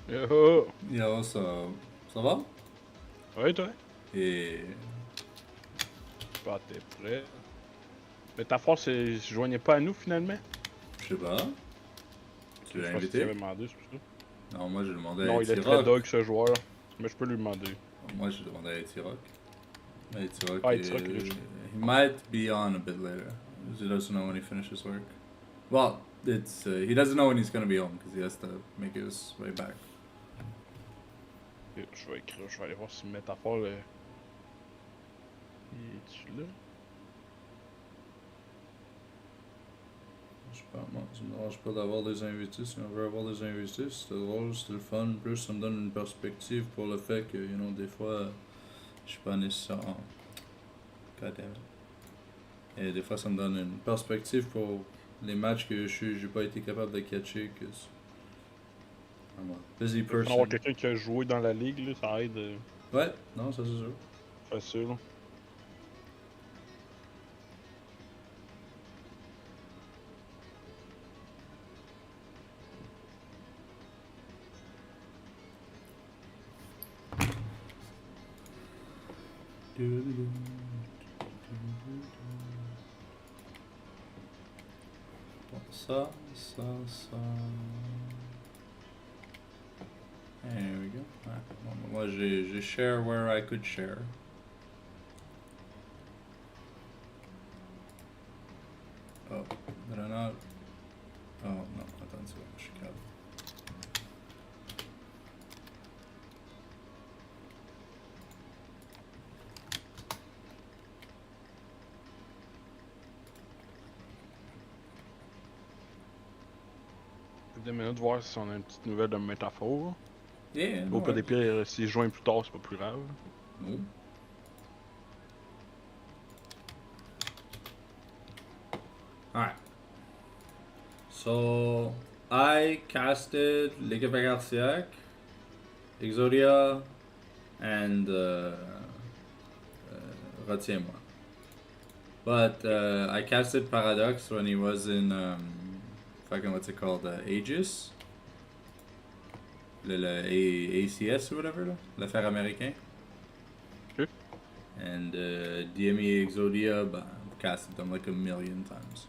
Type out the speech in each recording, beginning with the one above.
Yo! Yo, ça va? Ouais, toi? Et Pas t'es prêt. Mais ta force, il se joignait pas à nous finalement? je sais pas. Tu Je l'as pense que tu avais invité? demandé, c'est pour ça. Non, moi j'ai demandé à Non, il est très T-Rock. dog ce joueur. Mais je peux lui demander. Moi j'ai demandé à T-Rock. Mais T-Rock, Ah, il tira qu'il est juste. he might be on a bit later. He doesn't know when he finishes work. Well, it's he doesn't know when he's gonna be home because he has to make his way back. Je vais écrire, je vais aller voir si métaphore. Il est-tu là? Je sais pas, moi, ça me dérange pas d'avoir des invités. Si on veut avoir des invités, c'est drôle, c'est le fun. Plus, ça me donne une perspective pour le fait que, you know, des fois, je suis pas nécessairement. God damn it. Et des fois, ça me donne une perspective pour les matchs que j'ai pas été capable de catcher. Que I'm a busy Il faut person. avoir quelqu'un qui a joué dans la ligue, là, ça aide Ouais, non, ça c'est sûr. facile. Bon, ça. There we go. Ouais. Bon, moi, j'ai share where I could share. Oh, did I not? Oh, non, attends une seconde, je suis calme. Des minutes, voir si on a une petite nouvelle de métaphore. Yeah, Au no pas des worries. pires, s'il joint plus tard, c'est pas plus grave. No. Alright. So, I casted l'équipe Garciac, Exodia, and Retiens-moi. But I casted Paradox when he was in fucking what's it called, Aegis, le ACS or whatever, l'affaire américain. Ok. And DME Exodia, bah, I've casted them like a million times.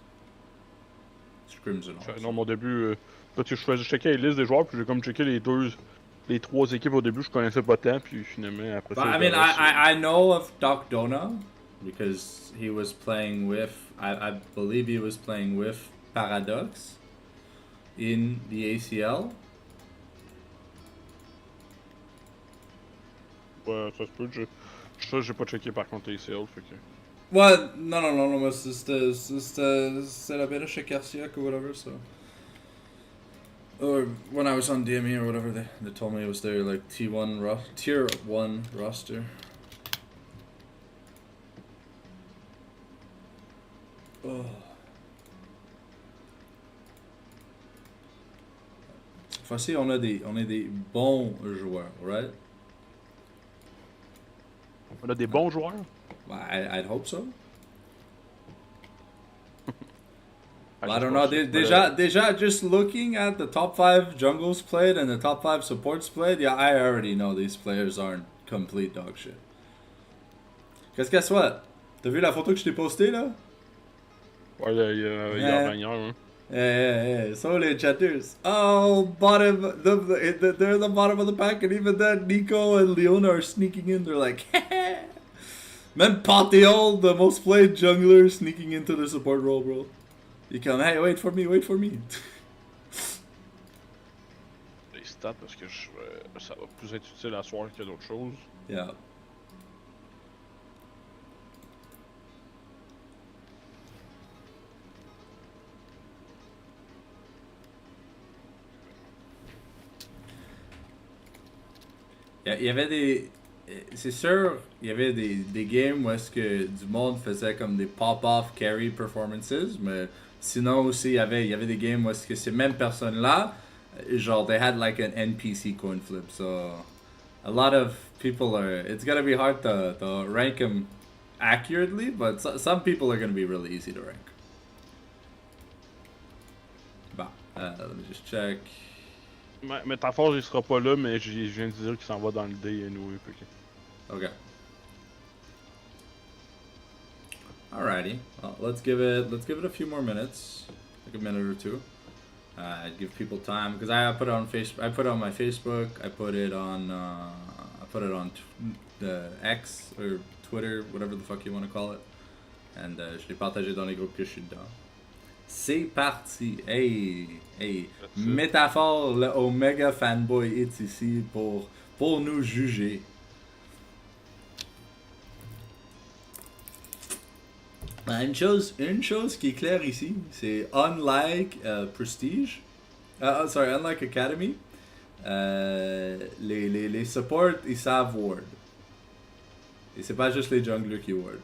Scrims and all. Non, mon début, là, tu sais, je checkais les listes des joueurs, puis j'ai comme checké les trois équipes au début, je connaissais pas tant, puis finalement, après But ça, I le mean, reste, I know of Doc Dona because he was playing with, I believe he was playing with Paradox in the ACL. ouais, ça se peut, ça, j'ai pas checké par contre les sales, fait que... Well, no, mais c'était la beta chez Garciac or whatever, so. Or when I was on DME or whatever, they told me it was their like T1 tier 1 roster. Oh. Cette fois-ci, on a des bons joueurs, right? On a des bons joueurs. I'd hope so. Ah, I don't know. Deja, just looking at the top 5 jungles played and the top 5 supports played, yeah, I already know these players aren't complete dog shit. Qu'est-ce guess what? T'as vu la photo que je t'ai postée là? Ouais, il y a Ragnard, hein. Yeah. So les chatters. Oh, bottom. They're in the bottom of the pack, and even then, Nico and Leona are sneaking in. They're like, man, Pantheon, the most played jungler, sneaking into the support role, bro. You come, hey, wait for me. Les stats, parce que ça va plus être utile à soir que d'autres choses. Yeah. Il y avait des... C'est sûr, il y avait des games où est-ce que du monde faisait comme des pop-off carry performances, mais sinon aussi, il y avait des games où est-ce que ces mêmes personnes-là, genre, they had like an NPC coin flip, so... A lot of people are... It's gonna be hard to rank them accurately, but some people are gonna be really easy to rank. Bon, let me just check. Mais ta force, il sera pas là, mais je viens de dire qu'il s'en va dans le D anyway. Okay. Alrighty. Well, let's give it a few more minutes, like a minute or two. Give people time because I put it on Facebook. I put it on my Facebook. I put it on the X or Twitter, whatever the fuck you want to call it. And je l'ai partagé dans les groupes que je suis dedans. C'est parti. Hey. Métaphore, le Omega Fanboy est ici pour nous juger. Une chose qui est claire ici, c'est unlike Prestige, unlike Academy, les supports ils savent ward. Et c'est pas juste les junglers qui ward.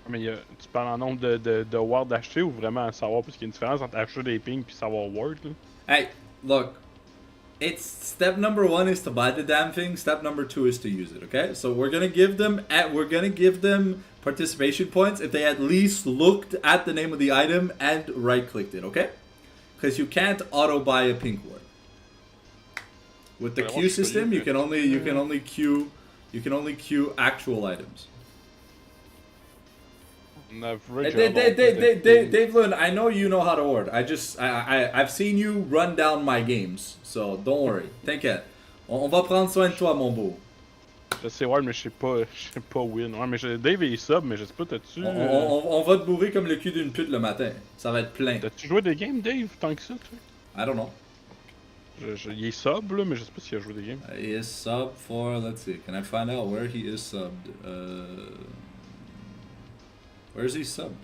Mais tu parles en nombre de wards achetés ou vraiment à savoir, parce qu'il y a une différence entre acheter des pings et savoir ward là? Hey, look. It's step number 1 is to buy the damn thing. Step number 2 is to use it. Okay, so we're gonna give them participation points if they at least looked at the name of the item and right-clicked it. Okay, because you can't auto buy a pink ward. With the queue system, you can only queue actual items. Dave Lund, I know you know how to ward. I've seen you run down my games, so don't worry. T'inquiète. On va prendre soin de toi, mon beau. Je sais, ouais, mais je sais pas win. Ouais, mais Dave est sub, mais je sais pas, t'as-tu. On va te bourrer comme le cul d'une pute le matin. Ça va être plein. T'as-tu joué des games, Dave, tant que ça, tu sais? I don't know. Il est sub, là, mais je sais pas s'il a joué des games. He is sub for. Let's see. Can I find out where he is subbed? Where's he subbed?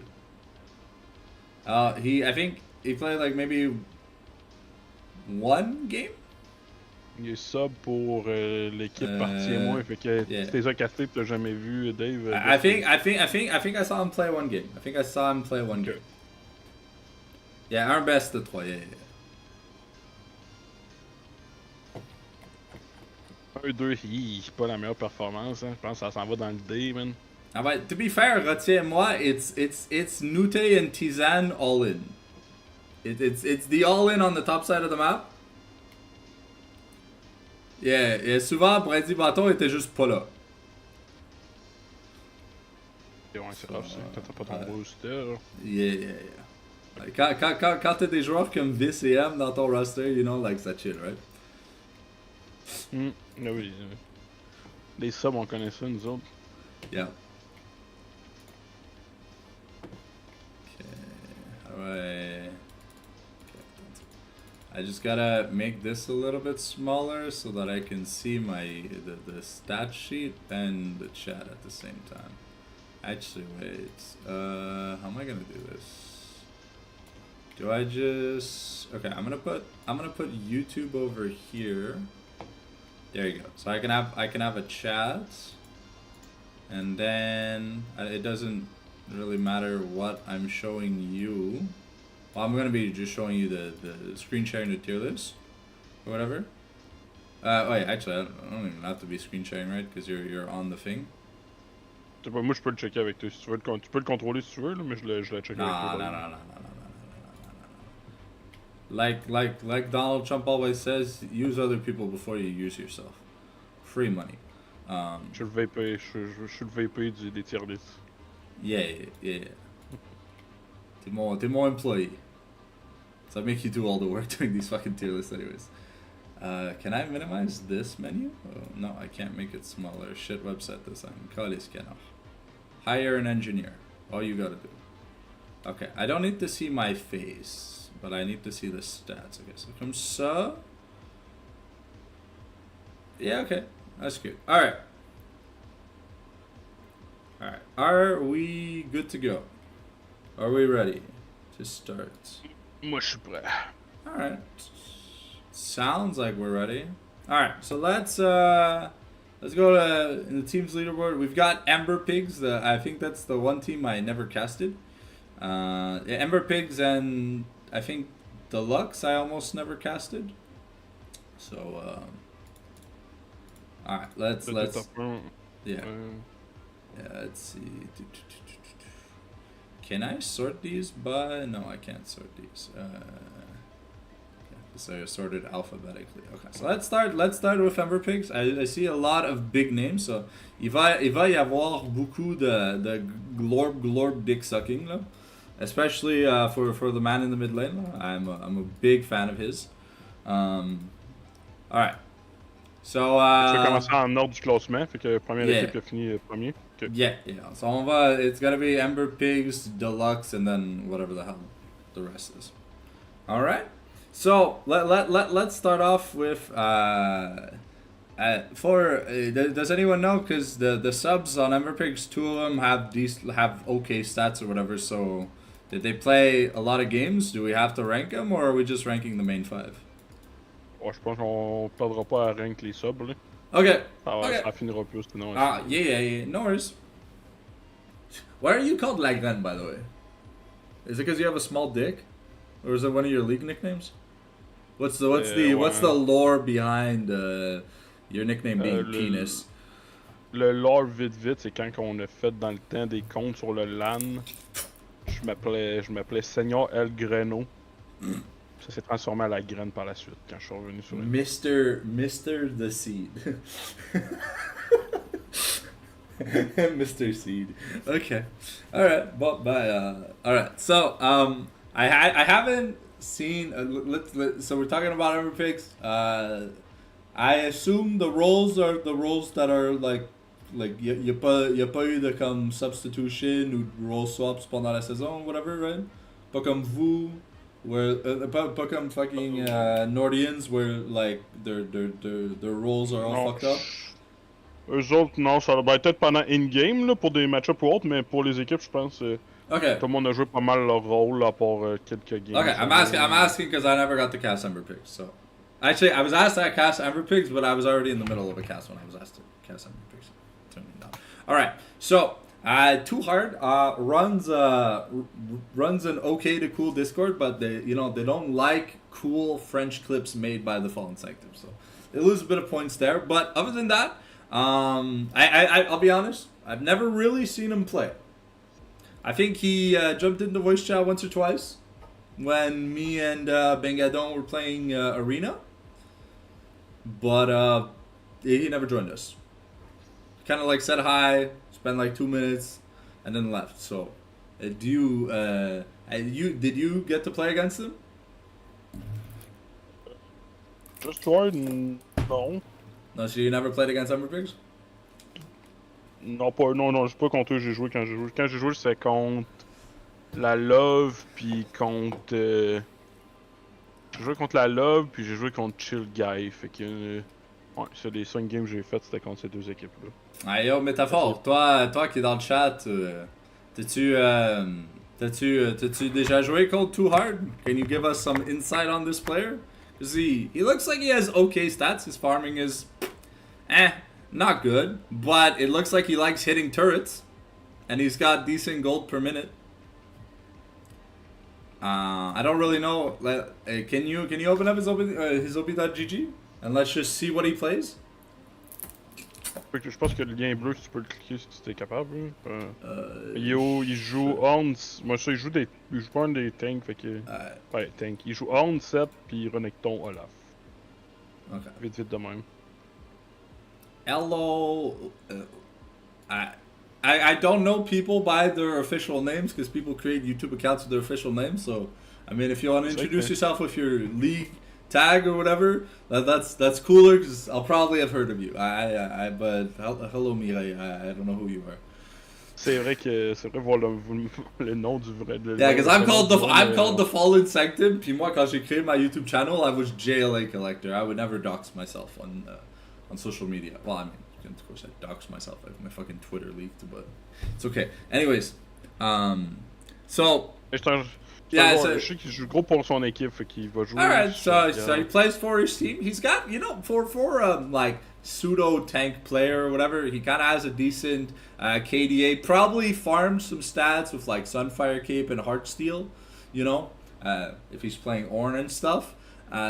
I think he played like maybe one game. Il est sub pour l'équipe partie et moi, fait que si t'es ça casté t'as jamais vu Dave. I think I saw him play one game. Game. Yeah, our best de 3, yeah. 1-2, c'est pas la meilleure performance, hein. Je pense que ça s'en va dans le D, man. Ah ben, to be fair, retiens-moi, it's Nute and Tizan all in. It's the all in on the top side of the map. Yeah, et souvent Brady Bâton était juste pas là. Ouais, c'est grave, c'est t'as pas ton booster. Yeah. Like, quand t'as des joueurs comme Vis et M dans ton roster, you know, like that shit, right? Oui. Les subs, on connaît ça, nous autres. Yeah. Alright. I just gotta make this a little bit smaller so that I can see the stat sheet and the chat at the same time. Actually, wait. How am I gonna do this? Do I just... Okay, I'm gonna put YouTube over here. There you go. So I can have a chat, and then it doesn't really matter what I'm showing you. Well, I'm gonna be just showing you the screen sharing the tier list or whatever. Wait, actually, I don't even have to be screen sharing, right? Because you're on the thing. Moi, je peux le checker avec toi si tu veux. Tu peux le contrôler si tu veux, là, mais je le check avec toi. No. Like Donald Trump always says, use other people before you use yourself. Free money. Je suis le VP des Tierlist. Yeah. T'es mon employee. So I make you do all the work doing these fucking tier lists anyways. Can I minimize this menu? Oh, no, I can't make it smaller. Shit website design. Kalis cannot. Hire an engineer. All you gotta do. Okay, I don't need to see my face, but I need to see the stats. Okay, so comme ça. Yeah, okay. That's good. Alright. Are we good to go? Are we ready to start? Moi, je suis prêt. Alright. Sounds like we're ready. All right, so let's go to in the teams leaderboard. We've got Ember Pigs. I think that's the one team I never casted. Ember Pigs and I think Deluxe I almost never casted. So all right, let's yeah. Let's see. Can I sort these by? No, I can't sort these. So they're sorted alphabetically. Okay, so let's start with Ember Pigs. I see a lot of big names. So il va y avoir beaucoup de glorb dick sucking là. Especially for the man in the mid lane. I'm a big fan of his. All right. So je vais commencer en ordre du classement, fait que première équipe qui a fini premier. Okay. Yeah. So on va, it's gotta be Ember Pigs, Deluxe, and then whatever the hell the rest is. All right. So let's start off with does anyone know? Because the subs on Ember Pigs, 2 of them have okay stats or whatever. So did they play a lot of games? Do we have to rank them, or are we just ranking the main 5? Ouais, je pense qu'on perdra pas à rank les subs, là. Okay. Ça finira plus, sinon. Yeah. No worries. Why are you called Lagren, by the way? Is it because you have a small dick, or is it one of your league nicknames? What's the lore behind your nickname being penis? Le lore vite, c'est quand on a fait dans le temps des comptes sur le LAN. Je m'appelais Seigneur El Greno. Ça s'est transformé à la graine par la suite quand je suis revenu sur le Mr. The Seed. Mr. Seed. Okay. Alright. Alright. So I haven't seen so we're talking about Ember Pigs. I assume the roles are the roles that are like y a pas eu de comme substitution ou role swaps pendant la saison, whatever, right? Pas comme vous. Where pas comme fucking Nordians, where like their roles are all fucked up. Eux autres, non, ça va peut-être pendant in-game là, pour des match-ups ou autres, mais pour les équipes, je pense que tout le monde a joué pas mal leur rôle à part quelques games. Okay, I'm asking because I never got to cast Ember Pigs. So actually, I was asked to cast Ember Pigs, but I was already in the middle of a cast when I was asked to cast Ember Pigs. Turn me down. All right, so. Too Hard runs an okay to cool Discord, but they don't like cool French clips made by the Fallen Sanctum, so they lose a bit of points there. But other than that, I'll be honest, I've never really seen him play. I think he jumped into voice chat once or twice when me and Bengadon were playing Arena, but he never joined us. Kind of like said hi. Spent like 2 minutes, and then left. So, did you get to play against him? Just Jordan, no. No, so you never played against Ember Pigs? Non, c'est pas contre eux j'ai joué quand j'ai joué. Quand j'ai joué, c'est contre la Love, puis contre. J'ai joué contre la Love, puis j'ai joué contre Chill Guy. Fait que. Ouais, c'est les 5 games que j'ai fait, c'était contre ces 2 équipes-là. Ah yo, métaphore, toi qui es dans le chat, t'as-tu déjà joué contre Too Hard? Can you give us some insight on this player? Cause he looks like he has okay stats. His farming is, not good, but it looks like he likes hitting turrets, and he's got decent gold per minute. I don't really know. Can you open up his OB.GG and let's just see what he plays? Je pense que le lien bleu, tu peux le cliquer si tu es capable. Il joue Horn. Moi, ça, il joue pas un des tanks, fait que. Ouais, tank. Il joue Horn, Sep, puis Renekton, Olaf. Ok. Vite de même. Hello. I don't know people by their official names because people create YouTube accounts with their official names. So, I mean, if you want to introduce yourself with your league tag or whatever, that's cooler because I'll probably have heard of you. But hello Mireille, I don't know who you are. C'est vrai voir le nom du vrai. Yeah, because I'm called the Fallen Sanctum. Puis moi, quand j'ai créé my YouTube channel, I was JLA Collector. I would never dox myself on social media. Well, I mean, of course I dox myself. I have my fucking Twitter leaked, but it's okay. Anyways, so. C'est un Yeah, joueur, so je sais qu'il joue gros pour son équipe, fait qu'il va jouer. all right, so Yeah. so he plays for his team. He's got for like pseudo tank player or whatever. He kind of has a decent KDA. Probably farmed some stats with like Sunfire Cape and Heartsteel. You know, if he's playing Ornn and stuff.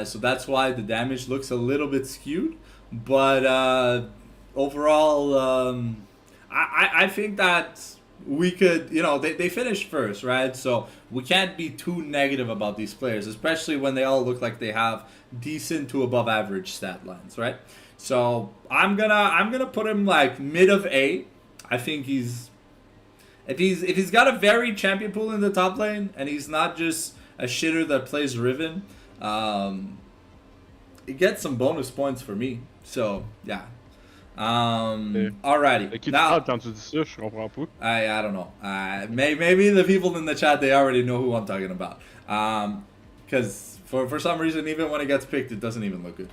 So that's why the damage looks a little bit skewed. But overall, I think that we could, they finished first, right? So we can't be too negative about these players, especially when they all look like they have decent to above average stat lines, right? So I'm gonna put him like mid of A. I think if he's got a very champion pool in the top lane and he's not just a shitter that plays Riven, it gets some bonus points for me. So yeah. Alrighty. Et qui te Now, parle quand tu dis ça, je comprends pas. I don't know. Maybe the people in the chat, they already know who I'm talking about. Because for some reason, even when it gets picked, it doesn't even look good.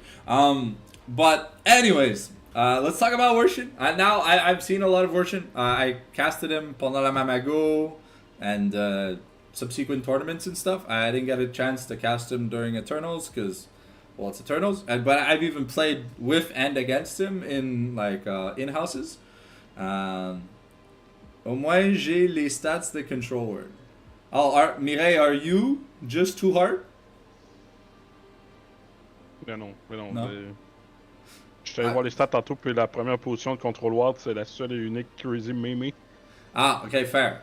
But anyways, let's talk about Worshin. I've seen a lot of Worshin. I casted him pendant la Mamago and subsequent tournaments and stuff. I didn't get a chance to cast him during Eternals because, well, it's Eternals. But I've even played with and against him in like in-houses. Au moins, j'ai les stats de Control Word. Oh, Mireille, are you just too hard? Mais non. Non. Je suis allé voir les stats tantôt, puis la première position de Control Ward, c'est la seule et unique Crazy Mimi. Ah, okay, fair.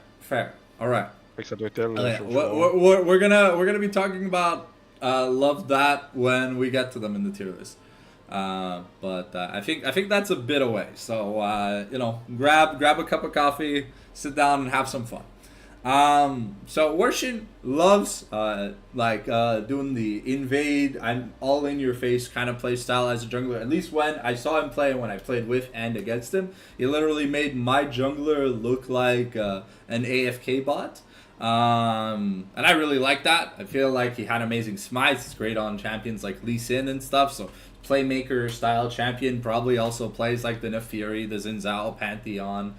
All right. Fait que ça doit être elle. Okay, we're gonna be talking about love that when we get to them in the tier list. But I think that's a bit away. So grab a cup of coffee, sit down, and have some fun. So Worshin loves doing the invade, I'm all in your face kind of play style as a jungler. At least when I saw him play, when I played with and against him, he literally made my jungler look like an AFK bot. And I really like that. I feel like he had amazing smites. He's great on champions like Lee Sin and stuff. So playmaker style champion, probably also plays like the Nefiri, the Xin Zhao Pantheon.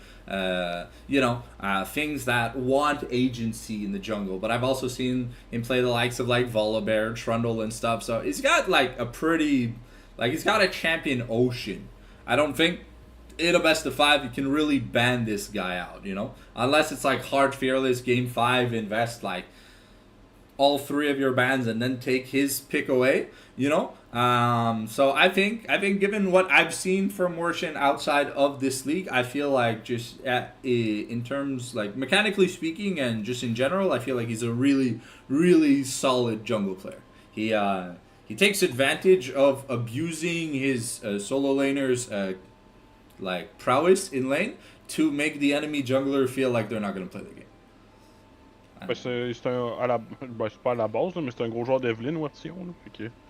Things that want agency in the jungle. But I've also seen him play the likes of like Volibear, Trundle, and stuff. So he's got like he's got a champion ocean. I don't think in a best of 5 you can really ban this guy out, unless it's like hard fearless game 5, invest like all 3 of your bans and then take his pick away, so I think given what I've seen from Worshin outside of this league, I feel like just in terms like mechanically speaking and just in general, I feel like he's a really, really solid jungle player. He takes advantage of abusing his solo laners like prowess in lane to make the enemy jungler feel like they're not going to play the game. C'est pas à la base, là, mais c'est un gros joueur d'Evelyn, Wattion.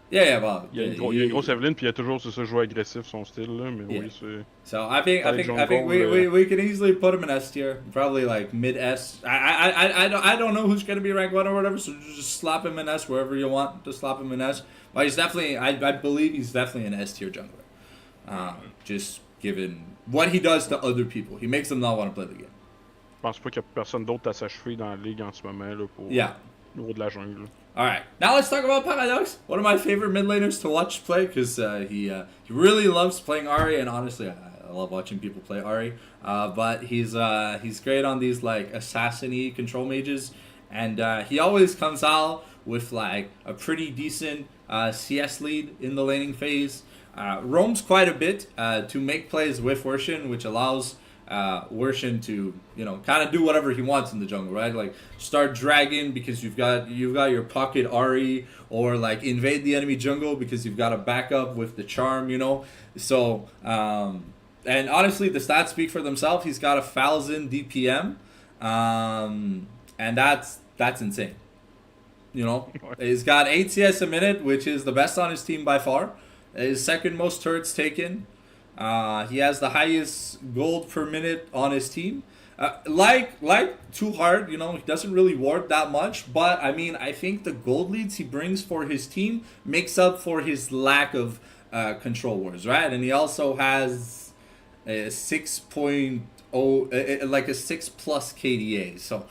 Well, il y a une grosse Evelyn, puis il y a toujours ce joueur agressif, son style, là, mais oui, c'est... So I think we can easily put him in S tier, probably like mid S. I don't know who's gonna be ranked 1 or whatever, so just slap him in S wherever you want to slap him in S. But he's definitely, I believe he's definitely an S tier jungler. Just given what he does to other people, he makes them not want to play the game. Je pense pas qu'il y a personne d'autre à s'achever dans la ligue en ce moment là, pour le niveau de la jungle. Alright, now let's talk about Paradox, one of my favorite mid laners to watch play, because he really loves playing Ahri, and honestly, I love watching people play Ahri. But he's great on these like assassin-y control mages, and he always comes out with like a pretty decent CS lead in the laning phase. Roams quite a bit to make plays with Worshin, which allows Worshin to kind of do whatever he wants in the jungle, right? Like start dragging because you've got your pocket Ahri, or like invade the enemy jungle because you've got a backup with the charm, So and honestly, the stats speak for themselves. He's got 1,000 DPM, and that's insane. He's got 8 CS a minute, which is the best on his team by far. His second most turrets taken. He has the highest gold per minute on his team. Like Too Hard, he doesn't really ward that much, but I mean, I think the gold leads he brings for his team makes up for his lack of control wars, right? And he also has a 6.0, like a 6+ KDA. So,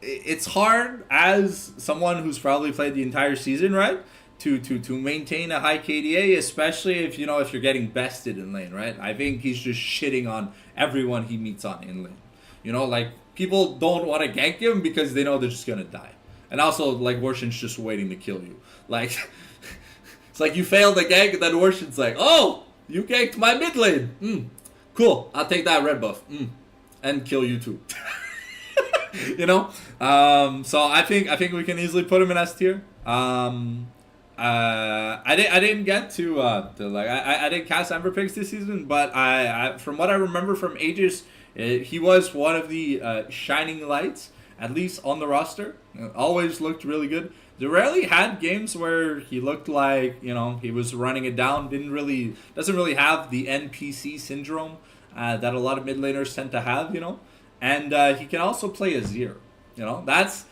it's hard as someone who's probably played the entire season, right? To maintain a high KDA, especially if if you're getting bested in lane, right? I think he's just shitting on everyone he meets on in lane. Like people don't want to gank him because they know they're just gonna die. And also, like, Worshin's just waiting to kill you. Like, it's like you failed the gank, and then Worshin's like, oh, you ganked my mid lane. Cool, I'll take that red buff. And kill you too. So I think we can easily put him in S tier. I didn't get to I didn't cast Ember picks this season, but I from what I remember from Aegis, he was one of the shining lights, at least on the roster. Always looked really good. They rarely had games where he looked like he was running it down. Doesn't really have the NPC syndrome that a lot of mid laners tend to have. And he can also play Azir. That's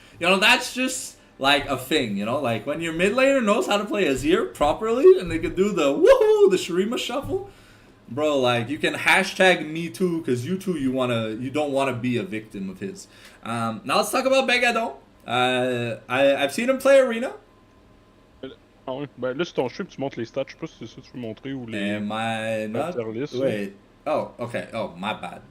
just like a thing. Like when your mid laner knows how to play Azir properly and they can do the woohoo, the Shurima shuffle. Bro, like, you can hashtag me too, because you don't want to be a victim of his. Now let's talk about Begadon. I've seen him play Arena. Ah ouais, ben là c'est ton stream, tu montres les stats, je sais pas si c'est ça que tu veux montrer ou les... Am I not? Tierlist, Wait. Oh, okay. Oh, my bad.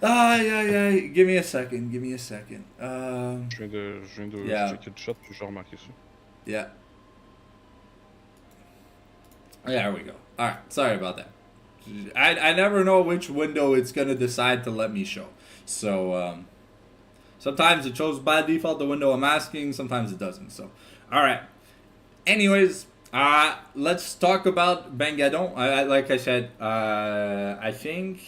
Yeah. Give me a second. Je viens de checker le chat, puis j'ai remarqué ça. Yeah. There we go. Alright, sorry about that. I never know which window it's going to decide to let me show. So, sometimes it shows by default the window I'm asking, sometimes it doesn't. So, alright. Anyways, let's talk about Bengadon. Like I said, I think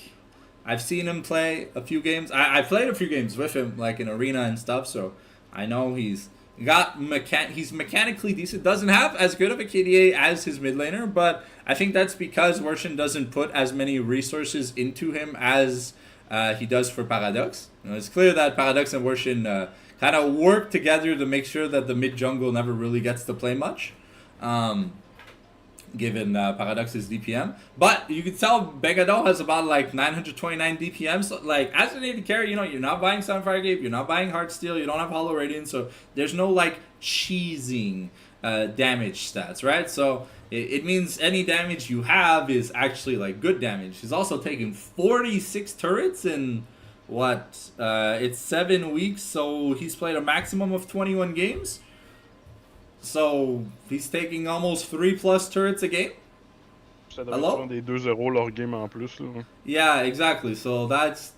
I've seen him play a few games. I played a few games with him, like in Arena and stuff, so I know he's mechanically decent. Doesn't have as good of a KDA as his mid laner, but I think that's because Worshin doesn't put as many resources into him as he does for Paradox. It's clear that Paradox and Worshin kind of work together to make sure that the mid jungle never really gets to play much, given Paradox's DPM. But you can tell Begadon has about like 929 DPM. So like as an AD carry, you're not buying Sunfire Gate, you're not buying Heartsteel, you don't have Hollow Radiance, so there's no like cheesing damage stats, right? So it means any damage you have is actually like good damage. He's also taking 46 turrets in it's 7 weeks, so he's played a maximum of 21 games. So he's taking almost 3+ turrets a game. Ça devrait des 2-0 leur game en plus là. Yeah, exactly. So that's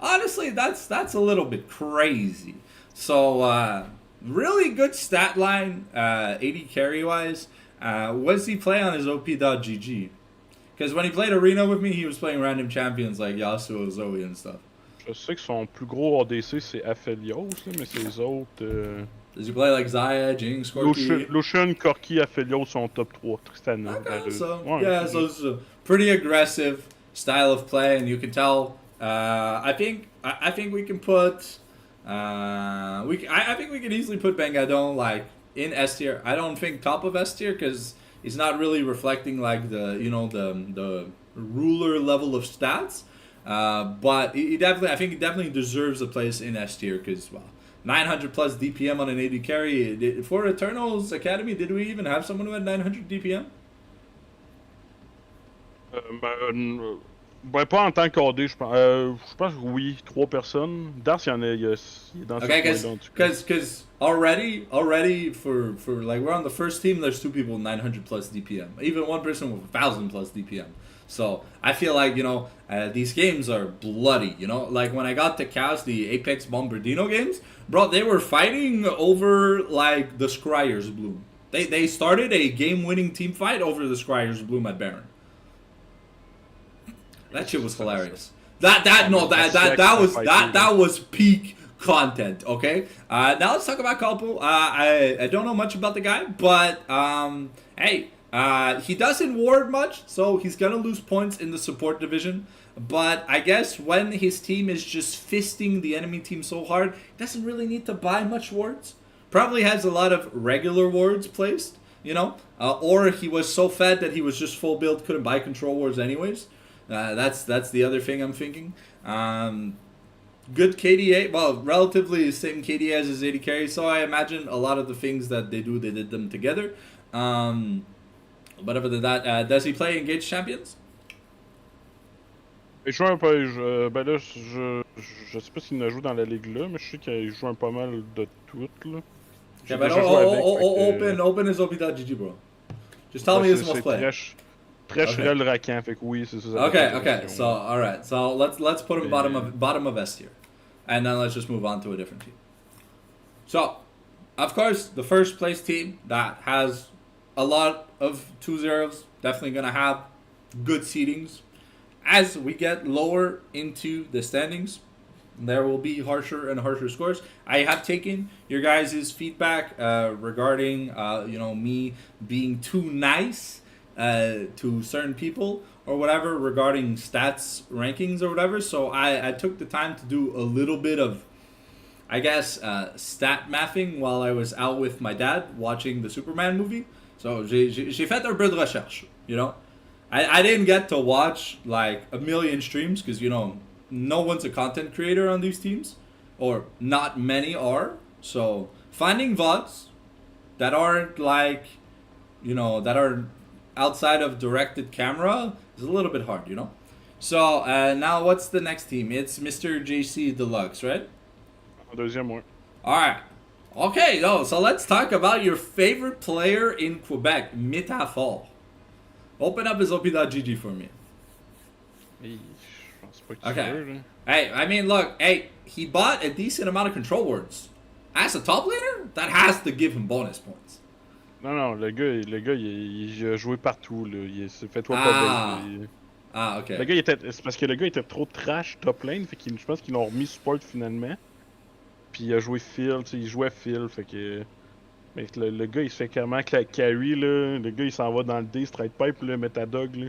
honestly that's a little bit crazy. So really good stat line, AD carry wise. What does he play on his OP.GG? Because when he played Arena with me, he was playing random champions like Yasuo, Zoe and stuff. Je sais que son plus gros ADC c'est Aphelios, mais ses autres... Does he play like Xayah, Jinx, Corki? Lucian, Corki, Aphelios sont top 3. Tristana. Okay, so it's a pretty aggressive style of play, and you can tell. I think we can put. I think we can easily put Bengadon like in S tier. I don't think top of S tier because he's not really reflecting like the ruler level of stats. But I think he definitely deserves a place in S tier because 900 plus DPM on an AD carry. For Eternals Academy, did we even have someone who had 900 DPM? Pas en tant qu'AD, je pense que oui, 3 personnes. Dars, il est dans okay, because already for like we're on the first team, there's 2 people with 900 plus DPM. Even 1 person with 1,000 plus DPM. So I feel like these games are bloody. Like when I got to cast the Apex Bombardino games, bro, they were fighting over like the Scryer's Bloom. They started a game-winning team fight over the Scryer's Bloom at Baron. That shit was hilarious. That was peak content. Okay. Now let's talk about Kalpo. I don't know much about the guy, but hey. He doesn't ward much, so he's gonna lose points in the support division. But I guess when his team is just fisting the enemy team so hard, he doesn't really need to buy much wards. Probably has a lot of regular wards placed, or he was so fed that he was just full build, couldn't buy control wards anyways. That's the other thing I'm thinking. good KDA. Well, relatively same KDA as his AD carry. So I imagine a lot of the things that they do, they did them together. But other than that, does he play Engaged Champions? Il joue un peu. Ben là, je sais pas s'il ne joue dans la ligue là, mais je sais qu'il joue un pas mal de toutes là. Yeah, J'ai but déjà joué avec. open his OP.GG, bro. Just tell Ben, me it's c'est most play. très Okay. Shrel raquant, fait que oui, c'est ça. Okay. So all right. So let's put him Mais- bottom of S tier, and then let's just move on to a different team. So, of course, the first place team that has a lot of 2-0s definitely gonna have good seedings. As we get lower into the standings, there will be harsher and harsher scores. I have taken your guys' feedback regarding me being too nice to certain people or whatever regarding stats rankings or whatever. So I took the time to do a little bit of, I guess, stat mathing while I was out with my dad watching the Superman movie. So j'ai fait un peu de recherche, you know. I didn't get to watch like a million streams because, you know, no one's a content creator on these teams, or not many are. So finding VODs that aren't like, you know, that are outside of directed camera is a little bit hard, you know. So now what's the next team? It's Mr. JC Deluxe, right? En deuxième, ouais. All right. Okay, so let's talk about your favorite player in Quebec, Métaphore. Open up his OP.GG for me. Hey, je pense pas que tu Okay. veux, là. Hey, I mean, look, hey, he bought a decent amount of control words. As a top laner, that has to give him bonus points. Non, le gars, il a joué partout, là. Fais-toi Ah. pas bête, là. Ah, okay. Le gars, c'est parce que le gars était trop trash top lane, fait je pense qu'ils l'ont remis support finalement. Puis il a joué Phil, tu sais, il jouait Phil, fait que. Mais le gars, il se fait carrément carry, là. Le gars, il s'en va dans le D, straight pipe, là, Metadog, là.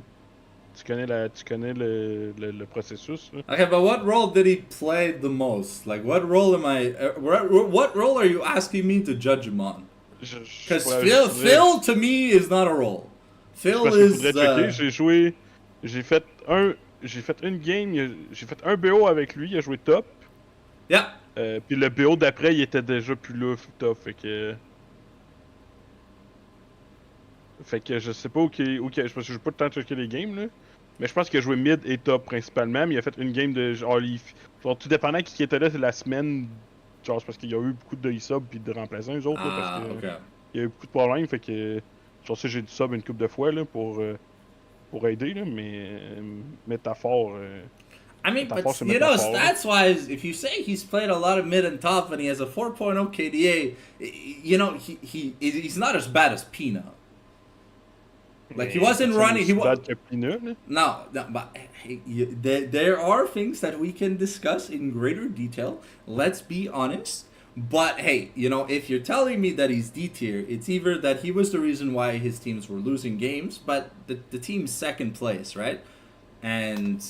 Tu connais le processus, là. Okay, but what role did he play the most? Like, what role am I? What role are you asking me to judge him on? Because Phil to me is not a role. Phil Parce is. qu'il faudrait checker, j'ai fait une game, j'ai fait un BO avec lui, il a joué top. Yeah. Puis le BO d'après, il était déjà plus là, top, fait que je sais pas où parce que j'ai pas le temps de checker les games, là. Mais je pense qu'il a joué mid et top principalement, mais il a fait une game de genre, tout dépendant qui était là la semaine, genre c'est parce qu'il y a eu beaucoup de sub puis de remplaçants eux autres, là, parce que Okay. il y a eu beaucoup de problèmes, fait que genre j'ai du sub une couple de fois là pour aider là, mais métaphore. I mean, but Métaphore, c'est you know, métaphore, là. stats-wise, if you say he's played a lot of mid and top and he has a 4.0 KDA, you know, he's not as bad as Pina. Like, he wasn't running. He was no, but hey, there are things that we can discuss in greater detail. Let's be honest. But hey, you know, if you're telling me that he's D tier, it's either that he was the reason why his teams were losing games, but the team's second place, right? And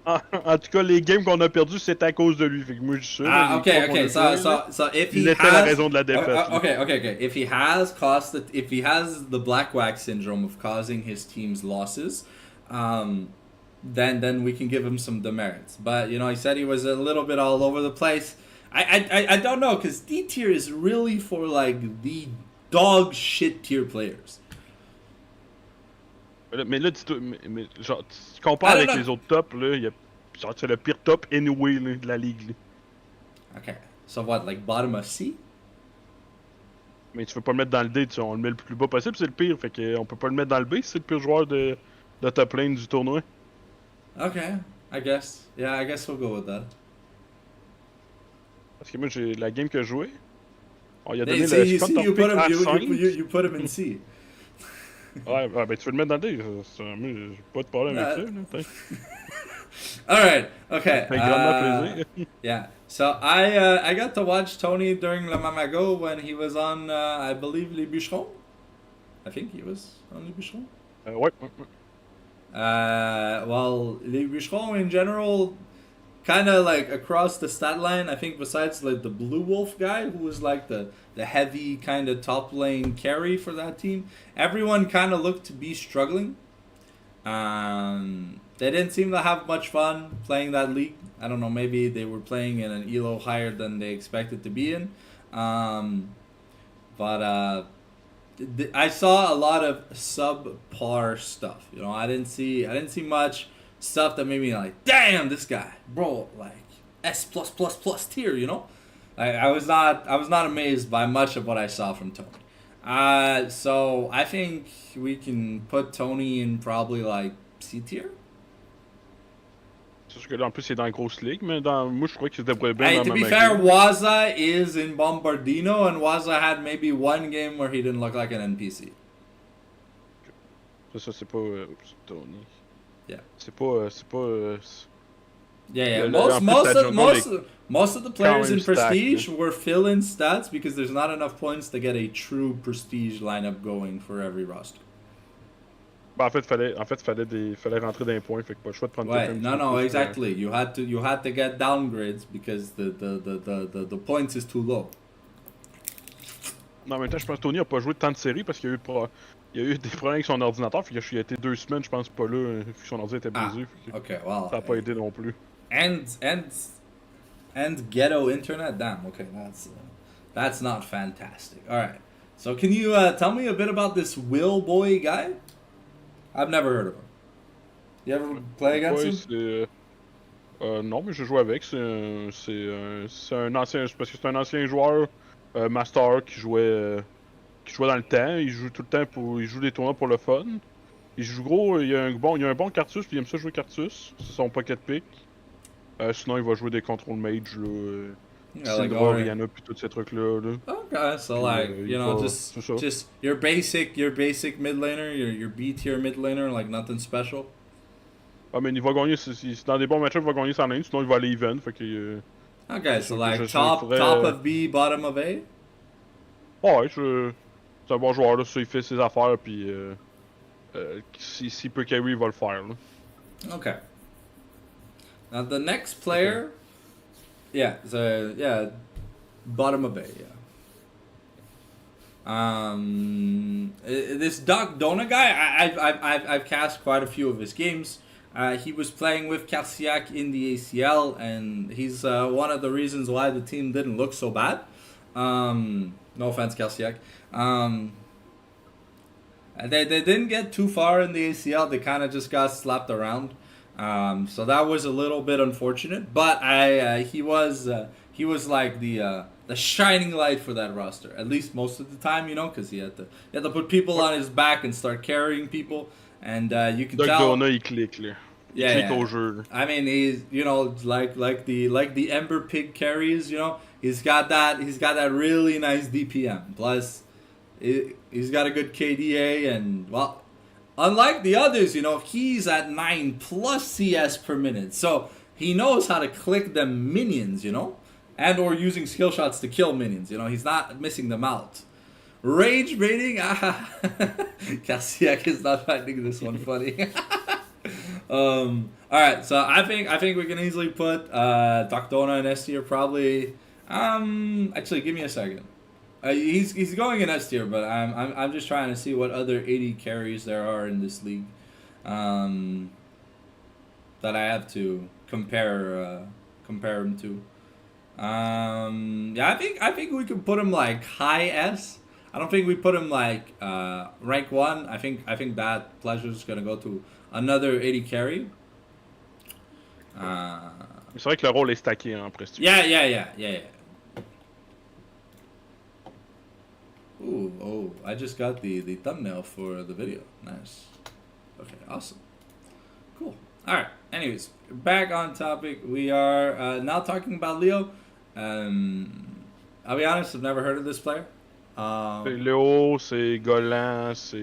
En tout cas, les games qu'on a perdus, c'est à cause de lui. Fait que moi, je suis sûr. Okay. So if he il était la raison de la défaite. Okay. If he has the black wax syndrome of causing his team's losses, then we can give him some demerits. But you know, he said he was a little bit all over the place. I don't know, because D tier is really for like the dog shit tier players. Mais là, mais genre, tu compares avec les autres tops, là, genre, c'est le pire top anyway là, de la ligue. Là. Okay, so what, like bottom of C? Mais tu veux pas le mettre dans le D, on le met le plus bas possible, c'est le pire. Fait que on peut pas le mettre dans le B, c'est le pire joueur de top lane du tournoi. Okay, I guess. Yeah, I guess we'll go with that. Parce que moi, j'ai la game que je jouais. On lui a Hey, donné see, le you put him in C. Ouais, ben tu veux le mettre dans le D. Moi, j'ai pas de problème avec ça. Là, Alright, okay. Ça fait grandement plaisir. Yeah, so I got to watch Tony during Le Mamago when he was on, I believe, Les Bûcherons. I think he was on Les Bûcherons. Ouais. Well, Les Bûcherons in general, kind of like across the stat line, I think besides like the Blue Wolf guy, who was like the heavy kind of top lane carry for that team, everyone kind of looked to be struggling. They didn't seem to have much fun playing that league. I don't know, maybe they were playing in an elo higher than they expected to be in. Um, but I saw a lot of subpar stuff. You know, I didn't see much stuff that made me like, damn, this guy, bro, like S plus plus plus tier. You know, I was not amazed by much of what I saw from Tony. So I think we can put Tony in probably like C tier. C'est sûr que là, en plus, c'est dans la grosse ligue, mais moi, je crois qu'il se débrouille bien Hey, dans to ma be fair, magie. Waza is in Bombardino, and Waza had maybe one game where he didn't look like an NPC. Ça, c'est pas. Oups, Tony. Yeah. C'est pas. C'est pas. Yeah, yeah. En plus, la jungle est Most of the quand players même in stacked. Prestige were fill-in stats because there's not enough points to get a true Prestige lineup going for every roster. Ben, fallait rentrer dans les points, fait que pas le choix de prendre quelqu'un Right? un No, petit peu no, plus, exactly. You had to get downgrades because the points is too low. Non, en même temps, je pense que Tony a pas joué tant de séries parce qu'il y a eu des problèmes avec son ordinateur, fait qu'il a été 2 semaines, je pense, pas là, vu que son ordinateur était brisé. Fait que Okay, well. ça a pas aidé non plus. And ghetto internet. Damn. Okay, that's not fantastic. All right. So can you tell me a bit about this Will Boy guy? I've never heard of him. You ever play against him? Non, mais je joue avec. C'est un ancien. Parce que c'est un ancien joueur Master qui jouait dans le temps. Il joue tout le temps il joue des tournois pour le fun. Il joue gros, il a un bon Cartus, puis il aime ça jouer Cartus. C'est son pocket pick. Sinon, il va jouer des control mage, là. Yeah, like, Syndra, Rihanna, puis tous ces trucs-là. Là. Okay, so Puis, like il you know, va- just c'est ça. just your basic mid laner, your B tier mid laner, like nothing special. Ah, mais il va gagner, dans des bons match il va gagner sa lane, sinon il va aller even. Fait que. Okay, so sûr que like je top ferais- top of B, bottom of A. Ouais, c'est un bon joueur, là. Ça, il fait ses affaires, puis. S'il peut carry, il va le faire, là. Okay. Now the next player, yeah, bottom of A, yeah. This Doc Dona guy, I've cast quite a few of his games. He was playing with Kalsiak in the ACL, and he's one of the reasons why the team didn't look so bad. No offense, Kalsiak. They didn't get too far in the ACL. They kind of just got slapped around. So that was a little bit unfortunate. But he was like the shining light for that roster, at least most of the time, you know, because he had to put people on his back and start carrying people, and you can Doc tell. Dona, il clique, là. Il Yeah, clique yeah. au jeu, là. I mean, he's, you know, like the Ember Pig carries, you know, he's got that really nice DPM. Plus, he's got a good KDA, and well, unlike the others, you know, he's at 9 plus CS per minute, so he knows how to click them minions, you know, and or using skill shots to kill minions. You know, he's not missing them out. Rage rating, Kalsiak is not finding this one funny. All right, so I think we can easily put Doctona and S tier probably. Actually, give me a second. He's going in S tier, but I'm just trying to see what other 80 carries there are in this league, that I have to compare him to. Yeah, I think we could put him like high S. I don't think we put him like rank 1. I think Bad Pleasure's gonna go to another 80 carry. C'est vrai que le rôle est stacké en prestige. Yeah. Ooh, oh, I just got the thumbnail for the video. Nice. Okay, awesome. Cool. Alright, anyways, back on topic. We are now talking about Leo. I'll be honest, I've never heard of this player. C'est Léo, c'est Golan, c'est.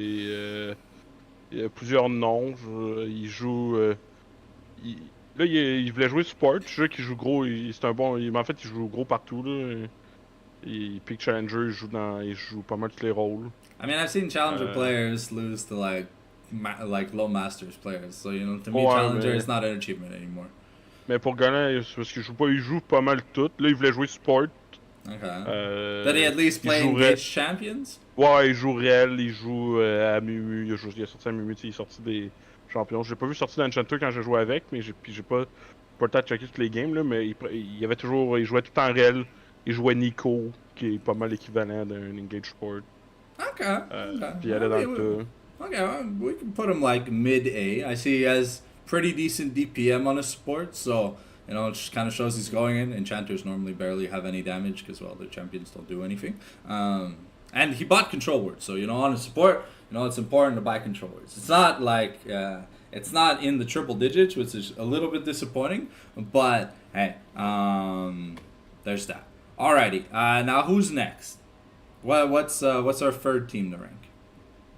Il y a plusieurs noms. Il joue. Là, il voulait jouer support. Je sais qu'il joue gros. C'est un bon. En fait, il joue gros partout. Là. Il pick challenger, il joue pas mal tous les rôles. I mean, I've seen challenger players lose to like low masters players. So you know, to me, challenger is not an achievement anymore. Mais pour Golan, c'est parce qu'il joue pas mal tout. Là, il voulait jouer support. Okay. Did he at least play Engage Champions? Ouais, il joue réel, il joue à Mumu. Il a sorti à Mumu, il est sorti champion. Je l'ai pas vu sortir d'Enchanter quand j'ai joué avec, mais j'ai pas le temps de checker toutes les games, là, mais il jouait tout en réel. Il jouait Nico, qui est pas mal l'équivalent d'un Engage Sport. Okay, okay. Puis il I allait dans le mean, tas. okay, well, we can put him like mid A. I see he has pretty decent DPM on his support, so you know it just kind of shows he's going in. Enchanters normally barely have any damage because well, their champions don't do anything. And he bought control words, so you know on his support, you know it's important to buy control words. It's not like it's not in the triple digits, which is a little bit disappointing, but hey, there's that. Alrighty, now who's next? What's our third team to rank?